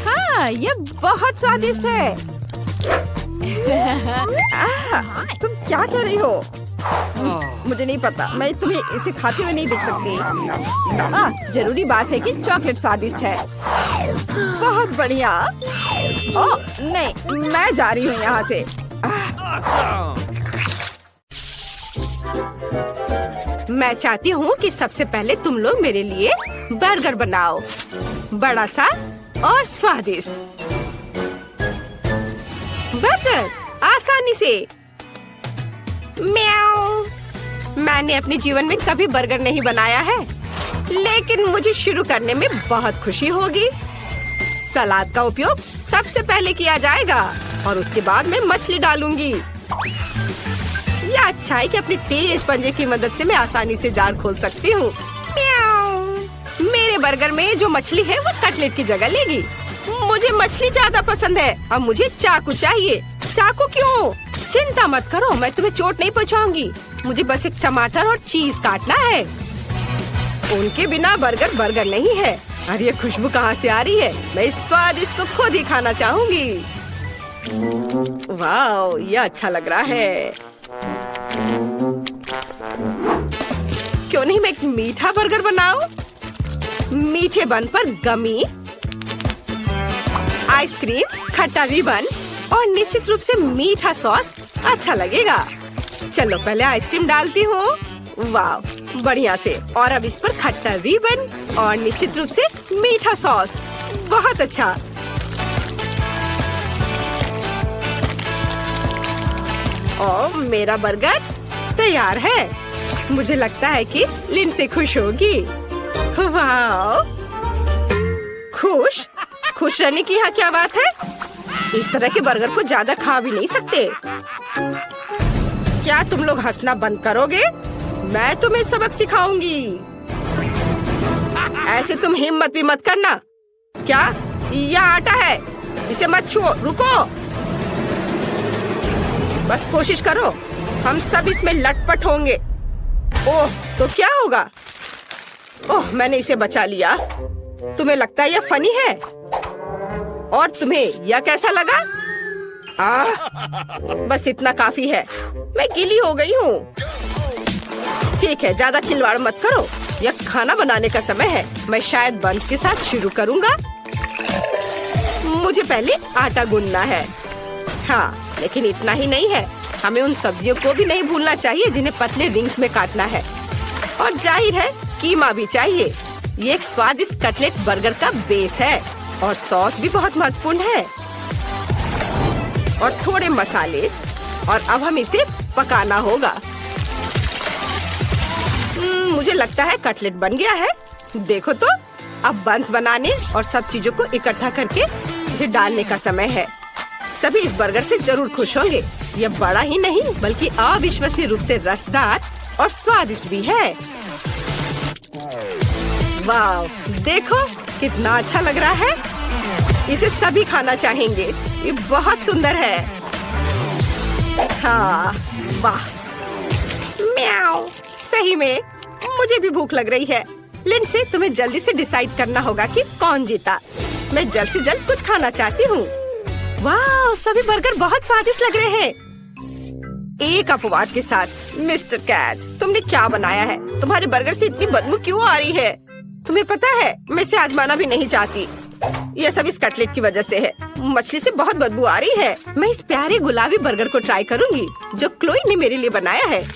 हाँ ये बहुत स्वादिष्ट है। तुम क्या कह रही हो? मुझे नहीं पता। मैं तुम्हें इसे खाते हुए नहीं देख सकती। जरूरी बात है कि चॉकलेट स्वादिष्ट है। बहुत बढ़िया। ओह नहीं मैं जा रही हूँ यहाँ से। Awesome. मैं चाहती हूँ कि सबसे पहले तुम लोग मेरे लिए बर्गर बनाओ। बड़ा सा और स्वादिष्ट बर्गर आसानी से। म्याऊ। मैंने अपने जीवन में कभी बर्गर नहीं बनाया है, लेकिन मुझे शुरू करने में बहुत खुशी होगी। सलाद का उपयोग सबसे पहले किया जाएगा और उसके बाद मैं मछली डालूंगी। यह अच्छा है कि अपनी तेज पंजे की मदद से मैं आसानी से जाल खोल सकती हूँ। मेरे बर्गर में जो मछली है वो कटलेट की जगह लेगी। मुझे मछली ज्यादा पसंद है। अब मुझे चाकू चाहिए। चाकू क्यों? चिंता मत करो, मैं तुम्हें चोट नहीं पहुंचाऊंगी। मुझे बस एक टमाटर और चीज काटना है। उनके बिना बर्गर बर्गर नहीं है। अरे ये खुशबू कहाँ से आ रही है? मैं इस स्वादिष्ट को खुद ही खाना चाहूंगी। वाह, ये अच्छा लग रहा है। क्यों नहीं मैं एक मीठा बर्गर बनाऊं? मीठे बन पर गमी, आइसक्रीम, खट्टा रिबन और निश्चित रूप से मीठा सॉस अच्छा लगेगा। चलो पहले आइसक्रीम डालती हूँ। वाह, बढ़िया से। और अब इस पर खट्टा रिबन और निश्चित रूप से मीठा सॉस। बहुत अच्छा। और मेरा बर्गर तैयार है। मुझे लगता है कि लिंडसे खुश होगी। वाह, खुश खुश रहने की यहाँ क्या बात है? इस तरह के बर्गर को ज्यादा खा भी नहीं सकते। क्या तुम लोग हंसना बंद करोगे? मैं तुम्हें सबक सिखाऊंगी। ऐसे तुम हिम्मत भी मत करना। क्या यहाँ आटा है? इसे मत छुओ। रुको, बस कोशिश करो। हम सब इसमें लटपट होंगे। ओह, तो क्या होगा? ओह, मैंने इसे बचा लिया। तुम्हें लगता है यह फनी है? और तुम्हें यह कैसा लगा? बस इतना काफी है। मैं गीली हो गई हूँ। ठीक है, ज्यादा खिलवाड़ मत करो। यह खाना बनाने का समय है। मैं शायद बंस के साथ शुरू करूँगा। मुझे पहले आटा गूंदना है। हाँ, लेकिन इतना ही नहीं है। हमें उन सब्जियों को भी नहीं भूलना चाहिए जिन्हें पतले रिंग्स में काटना है। और जाहिर है कीमा भी चाहिए। ये एक स्वादिष्ट कटलेट बर्गर का बेस है। और सॉस भी बहुत महत्वपूर्ण है। और थोड़े मसाले। और अब हम इसे पकाना होगा। मुझे लगता है कटलेट बन गया है। देखो तो, अब बंस बनाने और सब चीजों को इकट्ठा करके इसे डालने का समय है। सभी इस बर्गर से जरूर खुश होंगे। यह बड़ा ही नहीं बल्कि अविश्वसनीय रूप से रसदार और स्वादिष्ट भी है। वाह, देखो कितना अच्छा लग रहा है। इसे सभी खाना चाहेंगे। ये बहुत सुंदर है। हाँ, वाह, म्याऊ। सही में मुझे भी भूख लग रही है। लिंडसे, तुम्हें जल्दी से डिसाइड करना होगा कि कौन जीता। मैं जल्द से जल्द कुछ खाना चाहती हूँ। वाह, सभी बर्गर बहुत स्वादिष्ट लग रहे हैं। एक अपवाद के साथ। मिस्टर कैट, तुमने क्या बनाया है? तुम्हारे बर्गर से इतनी बदबू क्यों आ रही है? तुम्हें पता है, मैं इसे आजमाना भी नहीं चाहती। यह सब इस कटलेट की वजह से है। मछली से बहुत बदबू आ रही है। मैं इस प्यारे गुलाबी बर्गर को ट्राई करूंगी जो क्लोई ने मेरे लिए बनाया है।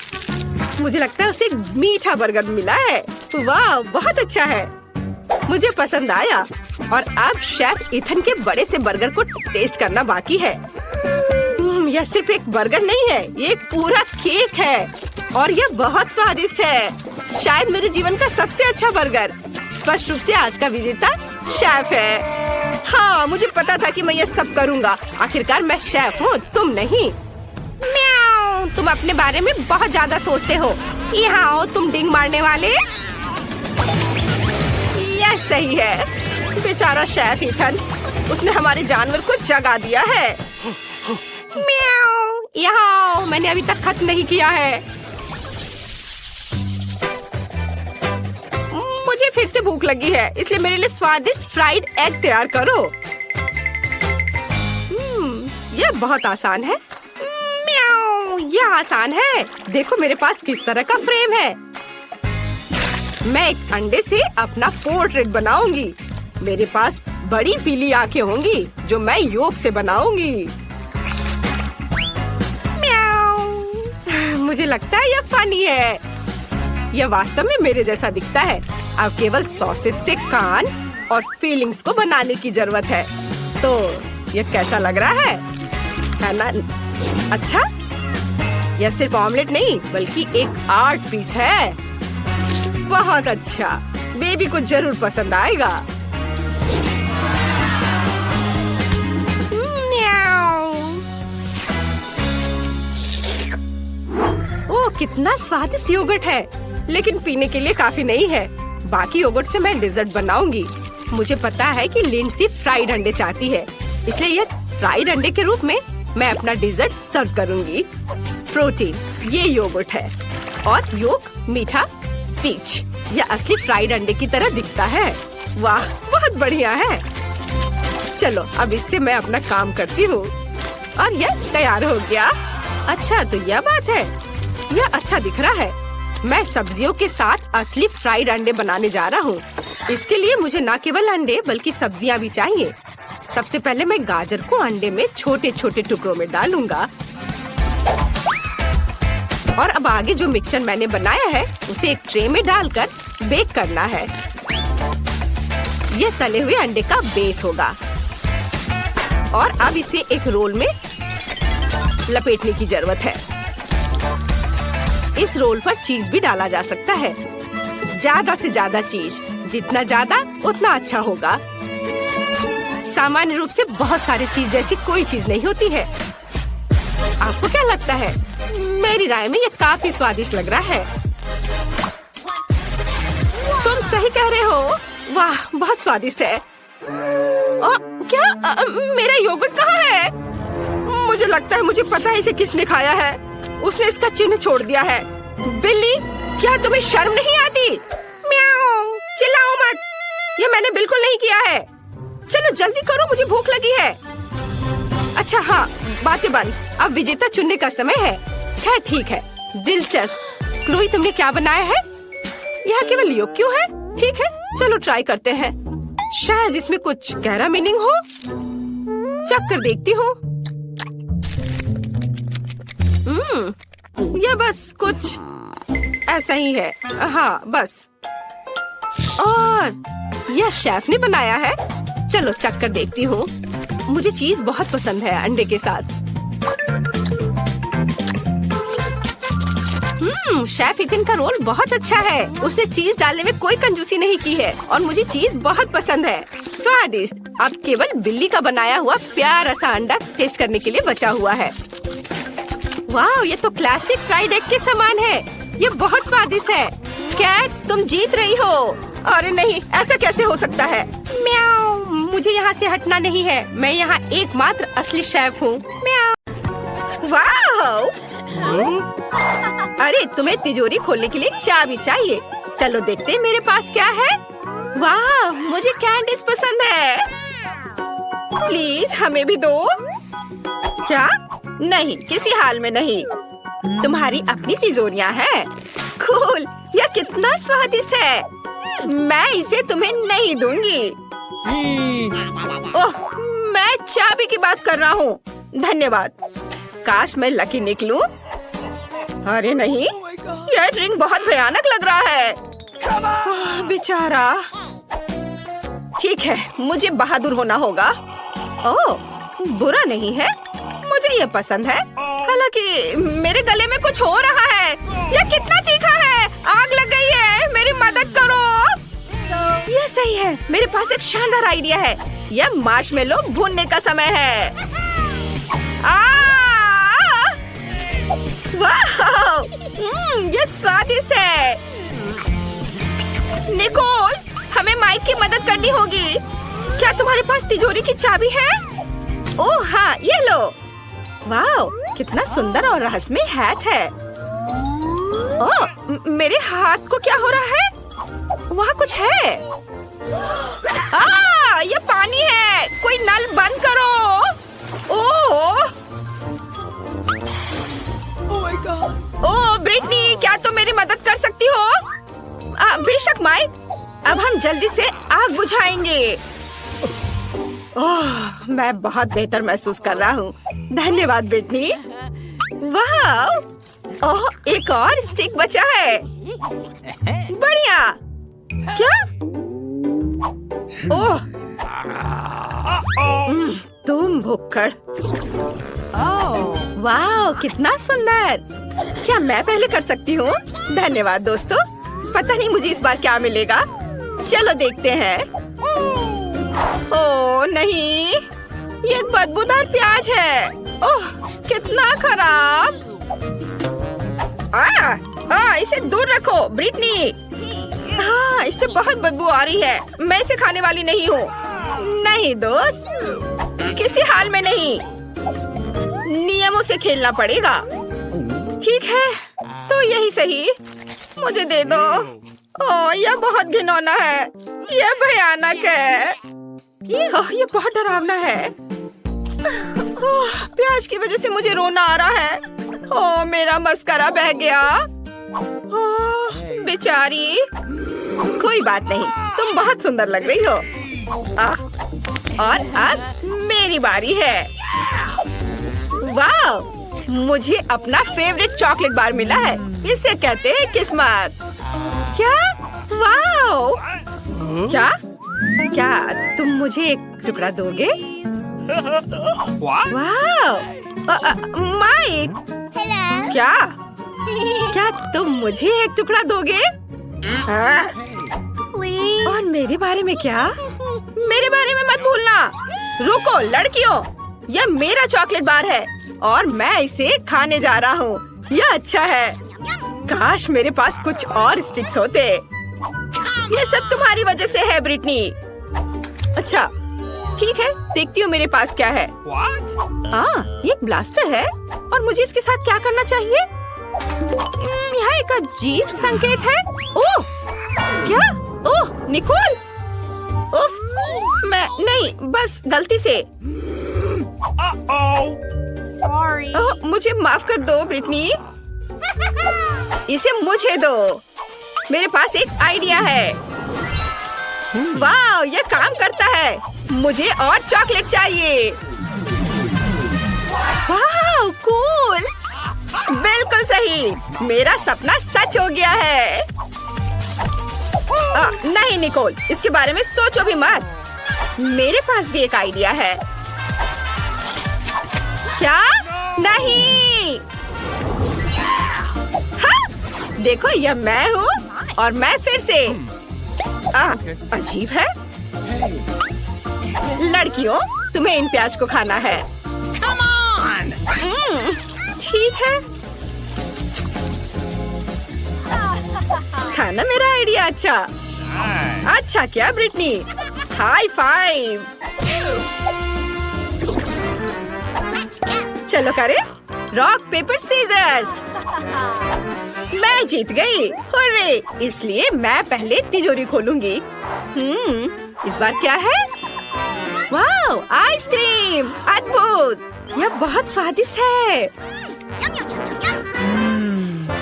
मुझे लगता है उसे मीठा बर्गर मिला है। वाह, बहुत अच्छा है। मुझे पसंद आया। और अब शेफ इथन के बड़े से बर्गर को टेस्ट करना बाकी है। यह सिर्फ एक बर्गर नहीं है, ये एक पूरा केक है। और यह बहुत स्वादिष्ट है। शायद मेरे जीवन का सबसे अच्छा बर्गर। स्पष्ट रूप से आज का विजेता शेफ है। हाँ, मुझे पता था कि मैं ये सब करूँगा। आखिरकार मैं शेफ हूँ, तुम नहीं। म्याऊ, तुम अपने बारे में बहुत ज्यादा सोचते हो। यहाँ आओ तुम डिंग मारने वाले। यह सही है। बेचारा शेफ इथन, उसने हमारे जानवर को जगा दिया है। म्याऊ, यहाँ आओ, मैंने अभी तक खत्म नहीं किया है। मुझे फिर से भूख लगी है, इसलिए मेरे लिए स्वादिष्ट फ्राइड एग तैयार करो। यह बहुत आसान है। म्याऊ, यह आसान है। देखो मेरे पास किस तरह का फ्रेम है। मैं एक अंडे से अपना पोर्ट्रेट बनाऊंगी। मेरे पास बड़ी पीली आंखें होंगी जो मैं योग से बनाऊंगी। म्याऊ, मुझे लगता है यह फनी है। यह वास्तव में मेरे जैसा दिखता है। अब केवल सॉसेज से कान और फीलिंग्स को बनाने की जरूरत है। तो यह कैसा लग रहा है ना? अच्छा, यह सिर्फ ऑमलेट नहीं बल्कि एक आर्ट पीस है। बहुत अच्छा, बेबी को जरूर पसंद आएगा। ओह, कितना स्वादिष्ट योगर्ट है। लेकिन पीने के लिए काफी नहीं है। बाकी योगर्ट से मैं डेजर्ट बनाऊंगी। मुझे पता है कि लिंडसी फ्राइड अंडे चाहती है, इसलिए यह फ्राइड अंडे के रूप में मैं अपना डिजर्ट सर्व करूंगी। प्रोटीन, ये योगर्ट है और योग मीठा पीच। यह असली फ्राइड अंडे की तरह दिखता है। वाह, बहुत बढ़िया है। चलो अब इससे मैं अपना काम करती हूँ और यह तैयार हो गया। अच्छा, तो यह बात है, यह अच्छा दिख रहा है। मैं सब्जियों के साथ असली फ्राइड अंडे बनाने जा रहा हूँ। इसके लिए मुझे न केवल अंडे बल्कि सब्जियाँ भी चाहिए। सबसे पहले मैं गाजर को अंडे में छोटे छोटे टुकड़ों में डालूंगा और अब आगे जो मिक्सचर मैंने बनाया है उसे एक ट्रे में डालकर बेक करना है। यह तले हुए अंडे का बेस होगा और अब इसे एक रोल में लपेटने की जरूरत है। इस रोल पर चीज भी डाला जा सकता है, ज्यादा से ज्यादा चीज, जितना ज्यादा उतना अच्छा होगा। सामान्य रूप से बहुत सारी चीज जैसी कोई चीज नहीं होती है। आपको क्या लगता है? मेरी राय में ये काफी स्वादिष्ट लग रहा है। तुम सही कह रहे हो। वाह, बहुत स्वादिष्ट है। क्या मेरा योगर्ट कहाँ है? मुझे लगता है मुझे पता है इसे किसने खाया है। उसने इसका चिन्ह छोड़ दिया है। बिल्ली, क्या तुम्हें शर्म नहीं आती? म्याऊ, चिल्लाओ मत। ये मैंने बिल्कुल नहीं किया है। चलो जल्दी करो, मुझे भूख लगी है। अच्छा हाँ, बातें बंद। अब विजेता चुनने का समय है। खैर ठीक है, दिलचस्प। क्लोई, तुमने क्या बनाया है? यहाँ केवल योग क्यों है? ठीक है, चलो ट्राई करते हैं। शायद इसमें कुछ गहरा मीनिंग हो। चख कर देखती हूँ। यह बस कुछ ऐसा ही है। हाँ बस। और यह शेफ ने बनाया है। चलो चख कर देखती हूँ। मुझे चीज बहुत पसंद है अंडे के साथ। शेफ इथिन का रोल बहुत अच्छा है। उसने चीज डालने में कोई कंजूसी नहीं की है और मुझे चीज बहुत पसंद है। स्वादिष्ट। अब केवल बिल्ली का बनाया हुआ प्यारा सा अंडा टेस्ट करने के लिए बचा हुआ है। वाह, ये तो क्लासिक फ्राइड एग के समान है। ये बहुत स्वादिष्ट है। कैट, तुम जीत रही हो। अरे नहीं, ऐसा कैसे हो सकता है? म्याऊ, मुझे यहाँ से हटना नहीं है। मैं यहाँ एकमात्र असली शेफ हूँ। म्याऊ। वाह, अरे तुम्हें तिजोरी खोलने के लिए चाबी चाहिए। चलो देखते हैं मेरे पास क्या है। वाह, मुझे कैंडीज पसंद है। प्लीज हमें भी दो। क्या? नहीं, किसी हाल में नहीं। तुम्हारी अपनी तिजोरियां हैं। कूल, यह कितना स्वादिष्ट है। मैं इसे तुम्हें नहीं दूंगी। ओह, मैं चाबी की बात कर रहा हूँ। धन्यवाद। काश मैं लकी निकलूं। अरे नहीं, यह ड्रिंक बहुत भयानक लग रहा है। बेचारा। ठीक है, मुझे बहादुर होना होगा। ओह, बुरा नहीं है, मुझे ये पसंद है। हालांकि मेरे गले में कुछ हो रहा है। यह कितना तीखा है। आग लग गई है, मेरी मदद करो। यह सही है, मेरे पास एक शानदार आइडिया है। यह मार्शमेलो भूनने का समय है। वाह, ये स्वादिष्ट है। निकोल, हमें माइक की मदद करनी होगी। क्या तुम्हारे पास तिजोरी की चाबी है? ओह हाँ, ये लो। वाह, कितना सुंदर और रहस्यमय हैट है। ओह, मेरे हाथ को क्या हो रहा है? वहाँ कुछ है। ये पानी है। कोई नल बंद करो। ओह, ओह ब्रिटनी, क्या तुम मेरी मदद कर सकती हो? बेशक माइक, अब हम जल्दी से आग बुझाएंगे। ओह, मैं बहुत बेहतर महसूस कर रहा हूँ। धन्यवाद ब्रिटनी। वाह, ओह, एक और स्टिक बचा है। बढ़िया। क्या? ओह, तुम भुक्कड़। वाह, कितना सुंदर। क्या मैं पहले कर सकती हूँ? धन्यवाद दोस्तों। पता नहीं मुझे इस बार क्या मिलेगा। चलो देखते हैं। ओह नहीं, ये एक बदबूदार प्याज है। ओह, कितना खराब। इसे दूर रखो ब्रिटनी। हाँ, इससे बहुत बदबू आ रही है। मैं इसे खाने वाली नहीं हूँ। नहीं दोस्त, किसी हाल में नहीं। नियमों से खेलना पड़ेगा। ठीक है, तो यही सही। मुझे दे दो। ओह, यह बहुत घिनौना है। यह भयानक है। ये बहुत डरावना है। ओह, प्याज की वजह से मुझे रोना आ रहा है। ओह, मेरा मस्करा बह गया। ओह, बेचारी। कोई बात नहीं, तुम बहुत सुंदर लग रही हो। और अब मेरी बारी है। वाह, मुझे अपना फेवरेट चॉकलेट बार मिला है। इसे कहते हैं किस्मत। क्या? वाह! क्या तुम मुझे एक टुकड़ा दोगे? What? वाह! माइक, क्या तुम मुझे एक टुकड़ा दोगे? हाँ? और मेरे बारे में क्या? मेरे बारे में मत भूलना। रुको लड़कियों, यह मेरा चॉकलेट बार है और मैं इसे खाने जा रहा हूँ। यह अच्छा है। काश मेरे पास कुछ और स्टिक्स होते। ये सब तुम्हारी वजह से है ब्रिटनी। अच्छा, ठीक है, देखती हूँ मेरे पास क्या है। What? हाँ, ये एक ब्लास्टर है और मुझे इसके साथ क्या करना चाहिए? यहाँ एक अजीब संकेत है। ओह, क्या? ओह, निकोल। उफ, मैं नहीं, बस गलती से। Uh-oh. Sorry. ओह, मुझे माफ कर दो ब्रिटनी। इसे मुझे दो। मेरे पास एक आइडिया है। वाह, ये काम करता है। मुझे और चॉकलेट चाहिए। वाह, कूल। बिल्कुल सही, मेरा सपना सच हो गया है। नहीं निकोल, इसके बारे में सोचो भी मत। मेरे पास भी एक आइडिया है। क्या? नहीं। हाँ, देखो, यह मैं हूँ और मैं फिर से। अजीब है। लड़कियों, तुम्हें इन प्याज को खाना है। Come on. ठीक है। खाना मेरा आइडिया अच्छा। Nice. अच्छा क्या ब्रिटनी? High five. चलो करें रॉक पेपर सीजर्स। मैं जीत गई। हुर्रे! इसलिए मैं पहले तिजोरी खोलूंगी। इस बार क्या है? वाह, आइसक्रीम! अद्भुत! यह बहुत स्वादिष्ट है।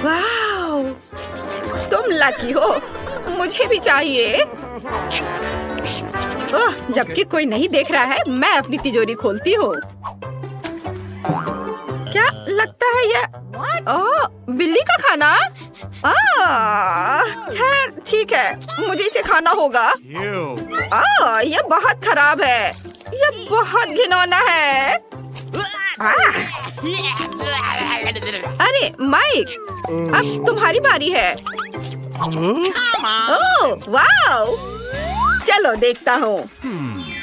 वाह, तुम लकी हो। मुझे भी चाहिए। ओह, जबकि कोई नहीं देख रहा है, मैं अपनी तिजोरी खोलती हूँ। क्या लगता है यह? ओह, बिल्ली का खाना? खैर ठीक है, मुझे इसे खाना होगा। Ew. यह बहुत खराब है। यह बहुत घिनौना है। अरे माइक, अब तुम्हारी बारी है। ओह, वाओ! चलो देखता हूँ।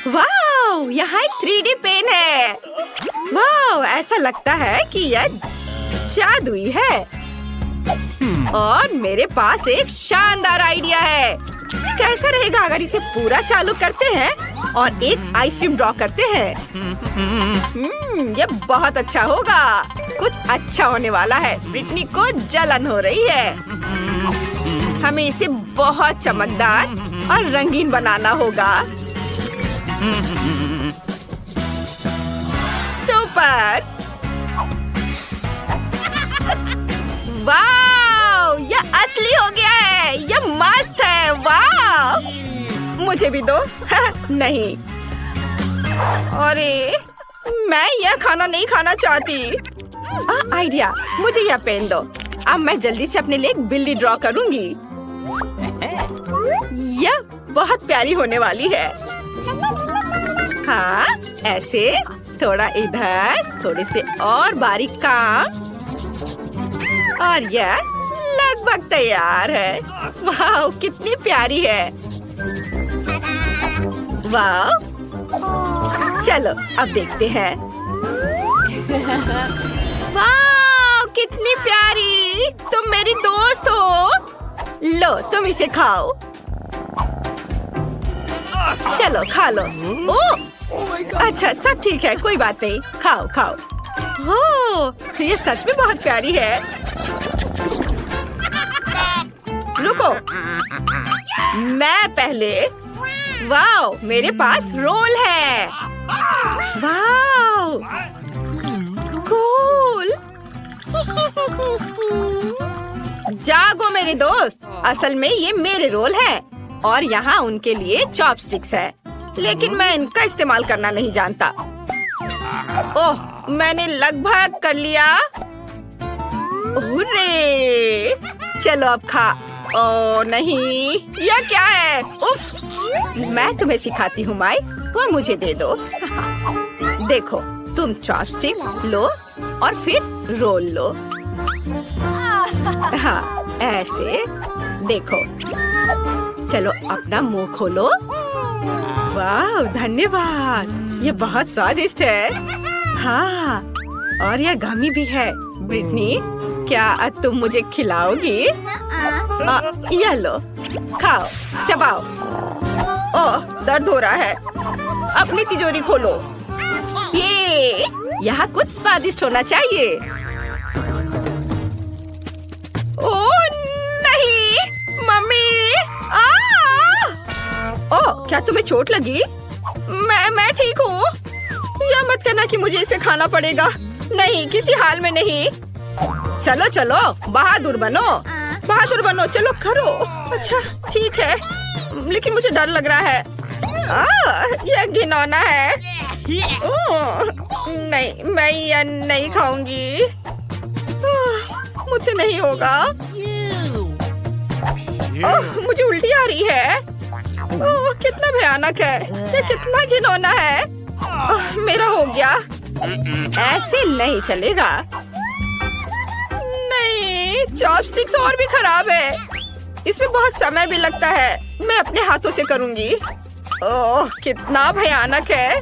वाओ, यहाँ एक 3D पेन है। वाओ, ऐसा लगता है कि यह जादुई है। और मेरे पास एक शानदार आइडिया है। कैसा रहेगा अगर इसे पूरा चालू करते हैं और एक आइसक्रीम ड्रॉ करते हैं? यह बहुत अच्छा होगा। कुछ अच्छा होने वाला है। ब्रिटनी को जलन हो रही है। हमें इसे बहुत चमकदार और रंगीन बनाना होगा। सुपर! वाव! यह असली हो गया है। यह मस्त है। वाव! मुझे भी दो। नहीं। अरे, मैं यह खाना नहीं खाना चाहती। आइडिया, मुझे यह पेन दो। अब मैं जल्दी से अपने लिए एक बिल्ली ड्रॉ करूंगी। यह बहुत प्यारी होने वाली है। हाँ, ऐसे थोड़ा इधर, थोड़े से और बारीक काम, और यह लगभग तैयार है। वाह, कितनी प्यारी है। वाह, चलो अब देखते हैं। वाह, कितनी प्यारी! तुम मेरी दोस्त हो। लो तुम इसे खाओ। चलो खा लो। ओ अच्छा सब ठीक है, कोई बात नहीं, खाओ खाओ। हो ये सच में बहुत प्यारी है। रुको मैं पहले। वाओ मेरे पास रोल है। Wow cool. जागो मेरे दोस्त, असल में ये मेरे रोल है और यहाँ उनके लिए चॉपस्टिक्स है, लेकिन मैं इनका इस्तेमाल करना नहीं जानता। ओह मैंने लगभग कर लिया। हुर्रे! चलो अब खा। ओ नहीं, यह क्या है? उफ! मैं तुम्हें सिखाती हूँ माई, वो मुझे दे दो। देखो तुम चॉपस्टिक लो और फिर रोल लो। हाँ ऐसे देखो। चलो अपना मुंह खोलो। वाह धन्यवाद, ये बहुत स्वादिष्ट है। हाँ और यह गमी भी है। ब्रिटनी क्या तुम मुझे खिलाओगी? यह लो खाओ, चबाओ। ओह दर्द हो रहा है। अपनी तिजोरी खोलो। ये यहाँ कुछ स्वादिष्ट होना चाहिए। ओह नहीं मम्मी। ओह क्या तुम्हें चोट लगी? मैं ठीक हूँ। यह मत कहना कि मुझे इसे खाना पड़ेगा। नहीं किसी हाल में नहीं। चलो चलो बहादुर बनो, बहादुर बनो, चलो करो। अच्छा ठीक है, लेकिन मुझे डर लग रहा है। यह घिनौना है। नहीं मैं यह नहीं खाऊंगी। मुझसे नहीं होगा। मुझे उल्टी आ रही है। कितना भयानक है, यह कितना घिनौना है। मेरा हो गया। ऐसे नहीं चलेगा। नहीं चॉपस्टिक्स और भी खराब है, इसमें बहुत समय भी लगता है। मैं अपने हाथों से करूंगी। ओह कितना भयानक है।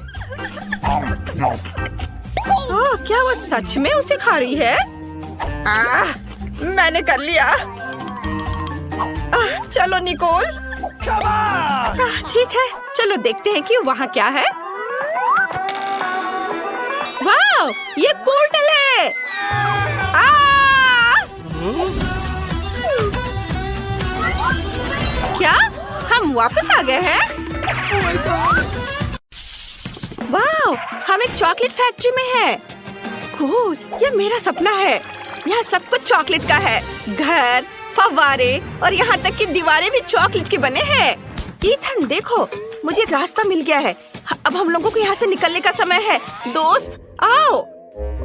क्या वो सच में उसे खा रही है? मैंने कर लिया। चलो निकोल। ठीक है चलो देखते हैं कि वहाँ क्या है। वाह ये पोर्टल है। क्या हम वापस आ गए हैं? वाह हम एक चॉकलेट फैक्ट्री में हैं। कूल, यह मेरा सपना है। यहाँ सब कुछ चॉकलेट का है। घर, फव्वारे और यहाँ तक कि दीवारें भी चॉकलेट के बने हैं। ईथन देखो मुझे एक रास्ता मिल गया है। अब हम लोगों को यहाँ से निकलने का समय है। दोस्त आओ।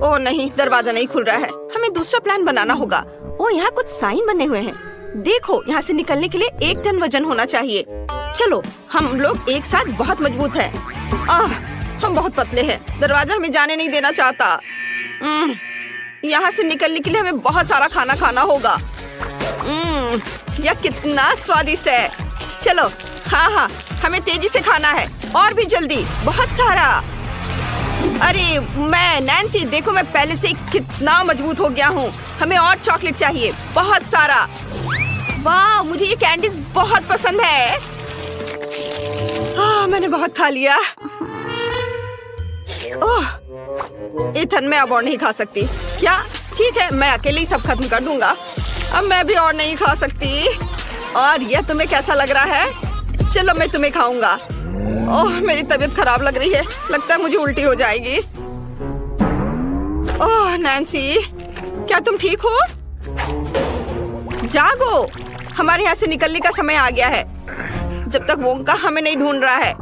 ओ नहीं दरवाजा नहीं खुल रहा है, हमें दूसरा प्लान बनाना होगा। ओ यहाँ कुछ साइन बने हुए हैं। देखो यहाँ से निकलने के लिए 1 टन वजन होना चाहिए। चलो हम लोग एक साथ बहुत मजबूत हैं। हम बहुत पतले हैं, दरवाजा हमें जाने नहीं देना चाहता। यहाँ से निकलने के लिए हमें बहुत सारा खाना खाना होगा। यह कितना स्वादिष्ट है। चलो हाँ हमें तेजी से खाना है और भी जल्दी, बहुत सारा। अरे मैं नैन्सी देखो मैं पहले से कितना मजबूत हो गया हूँ। हमें और चॉकलेट चाहिए, बहुत सारा। वाह मुझे ये कैंडीज बहुत पसंद है। मैंने बहुत खा लिया। ओह इथन मैं अब और नहीं खा सकती। क्या? ठीक है मैं अकेले ही सब खत्म कर दूंगा। अब मैं भी और नहीं खा सकती। और यह तुम्हें कैसा लग रहा है? चलो मैं तुम्हें खाऊंगा। ओह मेरी तबीयत खराब लग रही है, लगता है मुझे उल्टी हो जाएगी। ओह नैन्सी क्या तुम ठीक हो? जागो, हमारे यहाँ से निकलने का समय आ गया है, जब तक वोंका हमें नहीं ढूंढ रहा है।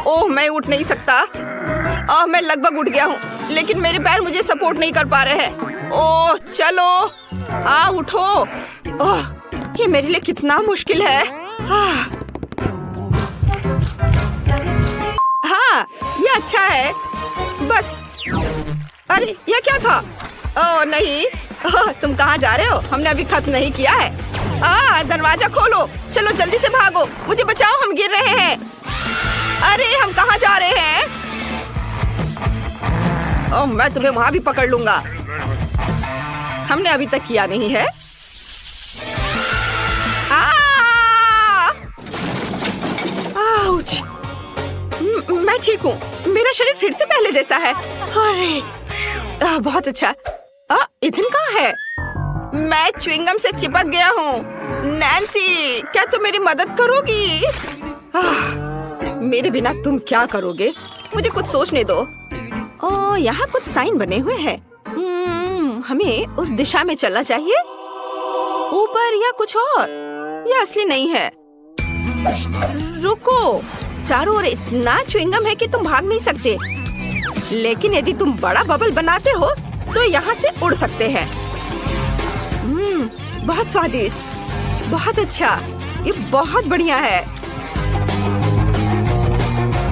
ओह मैं उठ नहीं सकता। ओह मैं लगभग उठ गया हूँ, लेकिन मेरे पैर मुझे सपोर्ट नहीं कर पा रहे हैं। ओह चलो उठो। ओह ये मेरे लिए कितना मुश्किल है। हाँ ये अच्छा है। बस अरे ये क्या था? ओह नहीं। तुम कहाँ जा रहे हो? हमने अभी खत्म नहीं किया है। दरवाजा खोलो, चलो जल्दी से भागो, मुझे बचाओ, हम गिर रहे हैं। अरे हम कहाँ जा रहे हैं? ओह मैं तुम्हें वहां भी पकड़ लूंगा। हमने अभी तक किया नहीं है। ठीक हूँ। मेरा शरीर फिर से पहले जैसा है। अरे बहुत अच्छा। इथन कहाँ है? मैं च्युइंगम से चिपक गया हूँ। नैन्सी, क्या तुम मेरी मदद करोगी? मेरे बिना तुम क्या करोगे? मुझे कुछ सोचने दो। यहाँ कुछ साइन बने हुए हैं। हमें उस दिशा में चलना चाहिए, ऊपर या कुछ और। यह असली नहीं है। रुको, चारों ओर इतना च्युइंगम है कि तुम भाग नहीं सकते। लेकिन यदि तुम बड़ा बबल बनाते हो तो यहाँ से उड़ सकते हैं। बहुत स्वादिष्ट, बहुत अच्छा, ये बहुत बढ़िया है।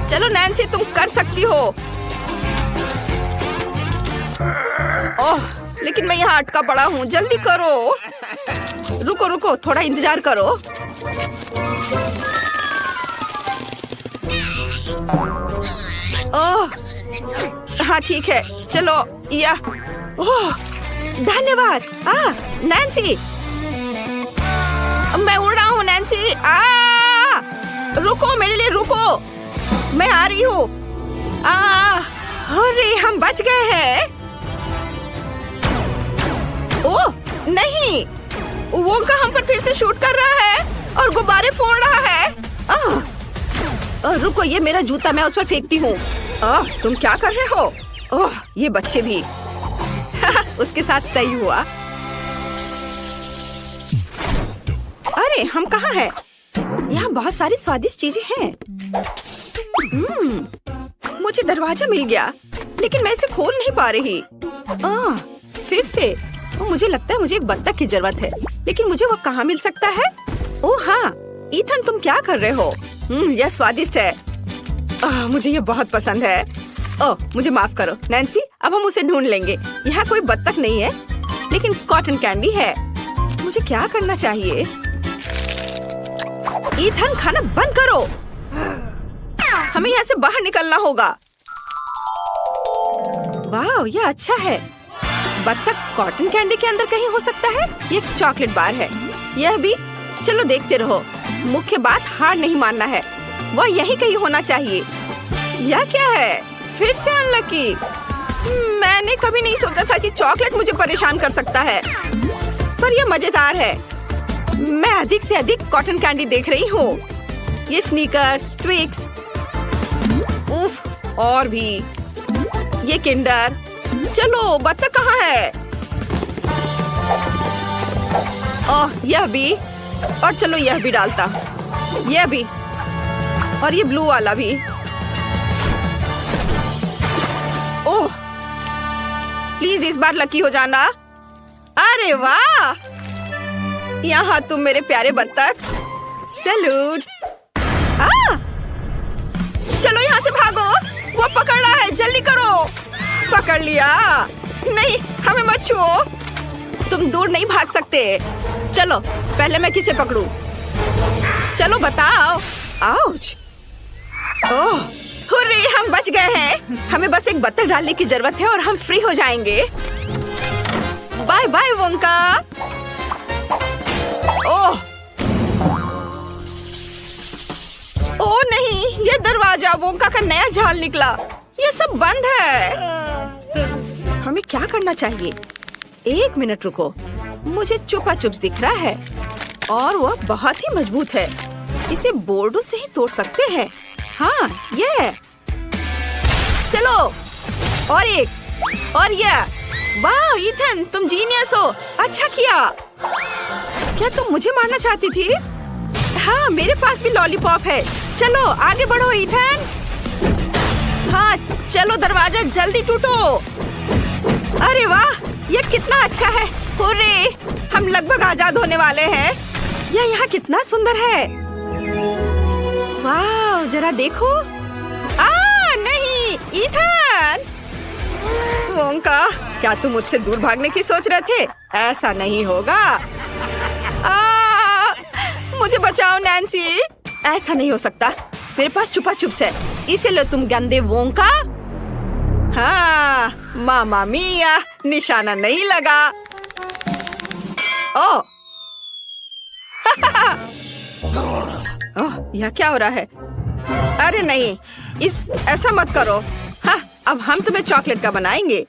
चलो नैन्सी, तुम कर सकती हो। ओह, लेकिन मैं यहाँ अटका पड़ा हूँ। जल्दी करो। रुको रुको, थोड़ा इंतजार करो। ओह, हाँ ठीक है, चलो। या ओह, धन्यवाद। नैन्सी, मैं उड़ रहा हूँ। नैन्सी, रुको, मेरे लिए रुको, मैं आ रही हूँ। अरे हम बच गए हैं। ओह नहीं, वोंका हम पर फिर से शूट कर रहा है और गुब्बारे फोड़ रहा है। रुको, ये मेरा जूता, मैं उस पर फेंकती हूँ। तुम क्या कर रहे हो? ओह, ये बच्चे भी। उसके साथ सही हुआ। अरे हम कहाँ हैं? यहाँ बहुत सारी स्वादिष्ट चीजें हैं। मुझे दरवाजा मिल गया, लेकिन मैं इसे खोल नहीं पा रही। फिर से मुझे लगता है मुझे एक बत्तख की जरूरत है, लेकिन मुझे वो कहाँ मिल सकता है? ओह हाँ, ईथन, तुम क्या कर रहे हो? यह स्वादिष्ट है। मुझे ये बहुत पसंद है। ओह, मुझे माफ करो नैन्सी, अब हम उसे ढूंढ लेंगे। यहाँ कोई बत्तख नहीं है, लेकिन कॉटन कैंडी है। मुझे क्या करना चाहिए? ईथन, खाना बंद करो। हमें यहाँ से बाहर निकलना होगा। वाह, यह अच्छा है। बत्तख कॉटन कैंडी के अंदर कहीं हो सकता है। ये एक चॉकलेट बार है। यह भी। चलो देखते रहो। मुख्य बात, हार नहीं मानना है। वह यहीं कहीं होना चाहिए। यह क्या है? फिर से अनलकी। मैंने कभी नहीं सोचा था कि चॉकलेट मुझे परेशान कर सकता है, पर यह मजेदार है। मैं अधिक से अधिक कॉटन कैंडी देख रही हूँ। ये स्नीकर्स, ट्विक्स, उफ, और भी ये किंडर। चलो, बत्तख कहाँ है? ओह, यह भी। और चलो यह भी डालता। यह भी, और ये ब्लू वाला भी। ओह, प्लीज इस बार लकी हो जाना। अरे वाह, यहाँ तुम मेरे प्यारे बत्तख। सैल्यूट। चलो यहाँ से भागो, वो पकड़ रहा है। जल्दी करो। पकड़ लिया। नहीं, हमें मत छुओ। तुम दूर नहीं भाग सकते। चलो, पहले मैं किसे पकड़ूं? चलो बताओ। आउच। ओह, हुर्रे, हम बच गए हैं। हमें बस एक बत्तख डालने की जरूरत है और हम फ्री हो जाएंगे। Bye bye Wonka. Oh oh नहीं, ये दरवाजा, वोंका का नया जाल निकला। ये सब बंद है। हमें क्या करना चाहिए? एक मिनट रुको, मुझे चुपा चुप दिख रहा है और वह बहुत ही मजबूत है। इसे बोर्डों से ही तोड़ सकते हैं। हाँ, ये। चलो, और एक, और ये। वाह ईथन, तुम जीनियस हो। अच्छा किया। क्या तुम मुझे मारना चाहती थी? हाँ, मेरे पास भी लॉलीपॉप है। चलो आगे बढ़ो ईथन। हाँ चलो, दरवाजा जल्दी टूटो। अरे वाह, ये कितना अच्छा है। हुर्रे, हम लगभग आजाद होने वाले हैं। यह यहाँ कितना सुंदर है। वाह, जरा देखो। नहीं ईथन। वोंका, क्या तुम मुझसे दूर भागने की सोच रहे थे? ऐसा नहीं होगा। मुझे बचाओ नैन्सी। ऐसा नहीं हो सकता। मेरे पास छुपा चुप्स है। इसे लो तुम गंदे वोंका। हाँ, मामा मिया, निशाना नहीं लगा। ओह, ओह, यह क्या हो रहा है? अरे नहीं, ऐसा मत करो। हाँ, अब हम तुम्हें चॉकलेट का बनाएंगे।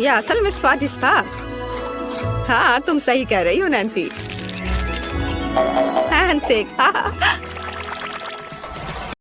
यह असल में स्वादिष्ट था। हाँ, तुम सही कह रही हो नैन्सी। हैंडशेक।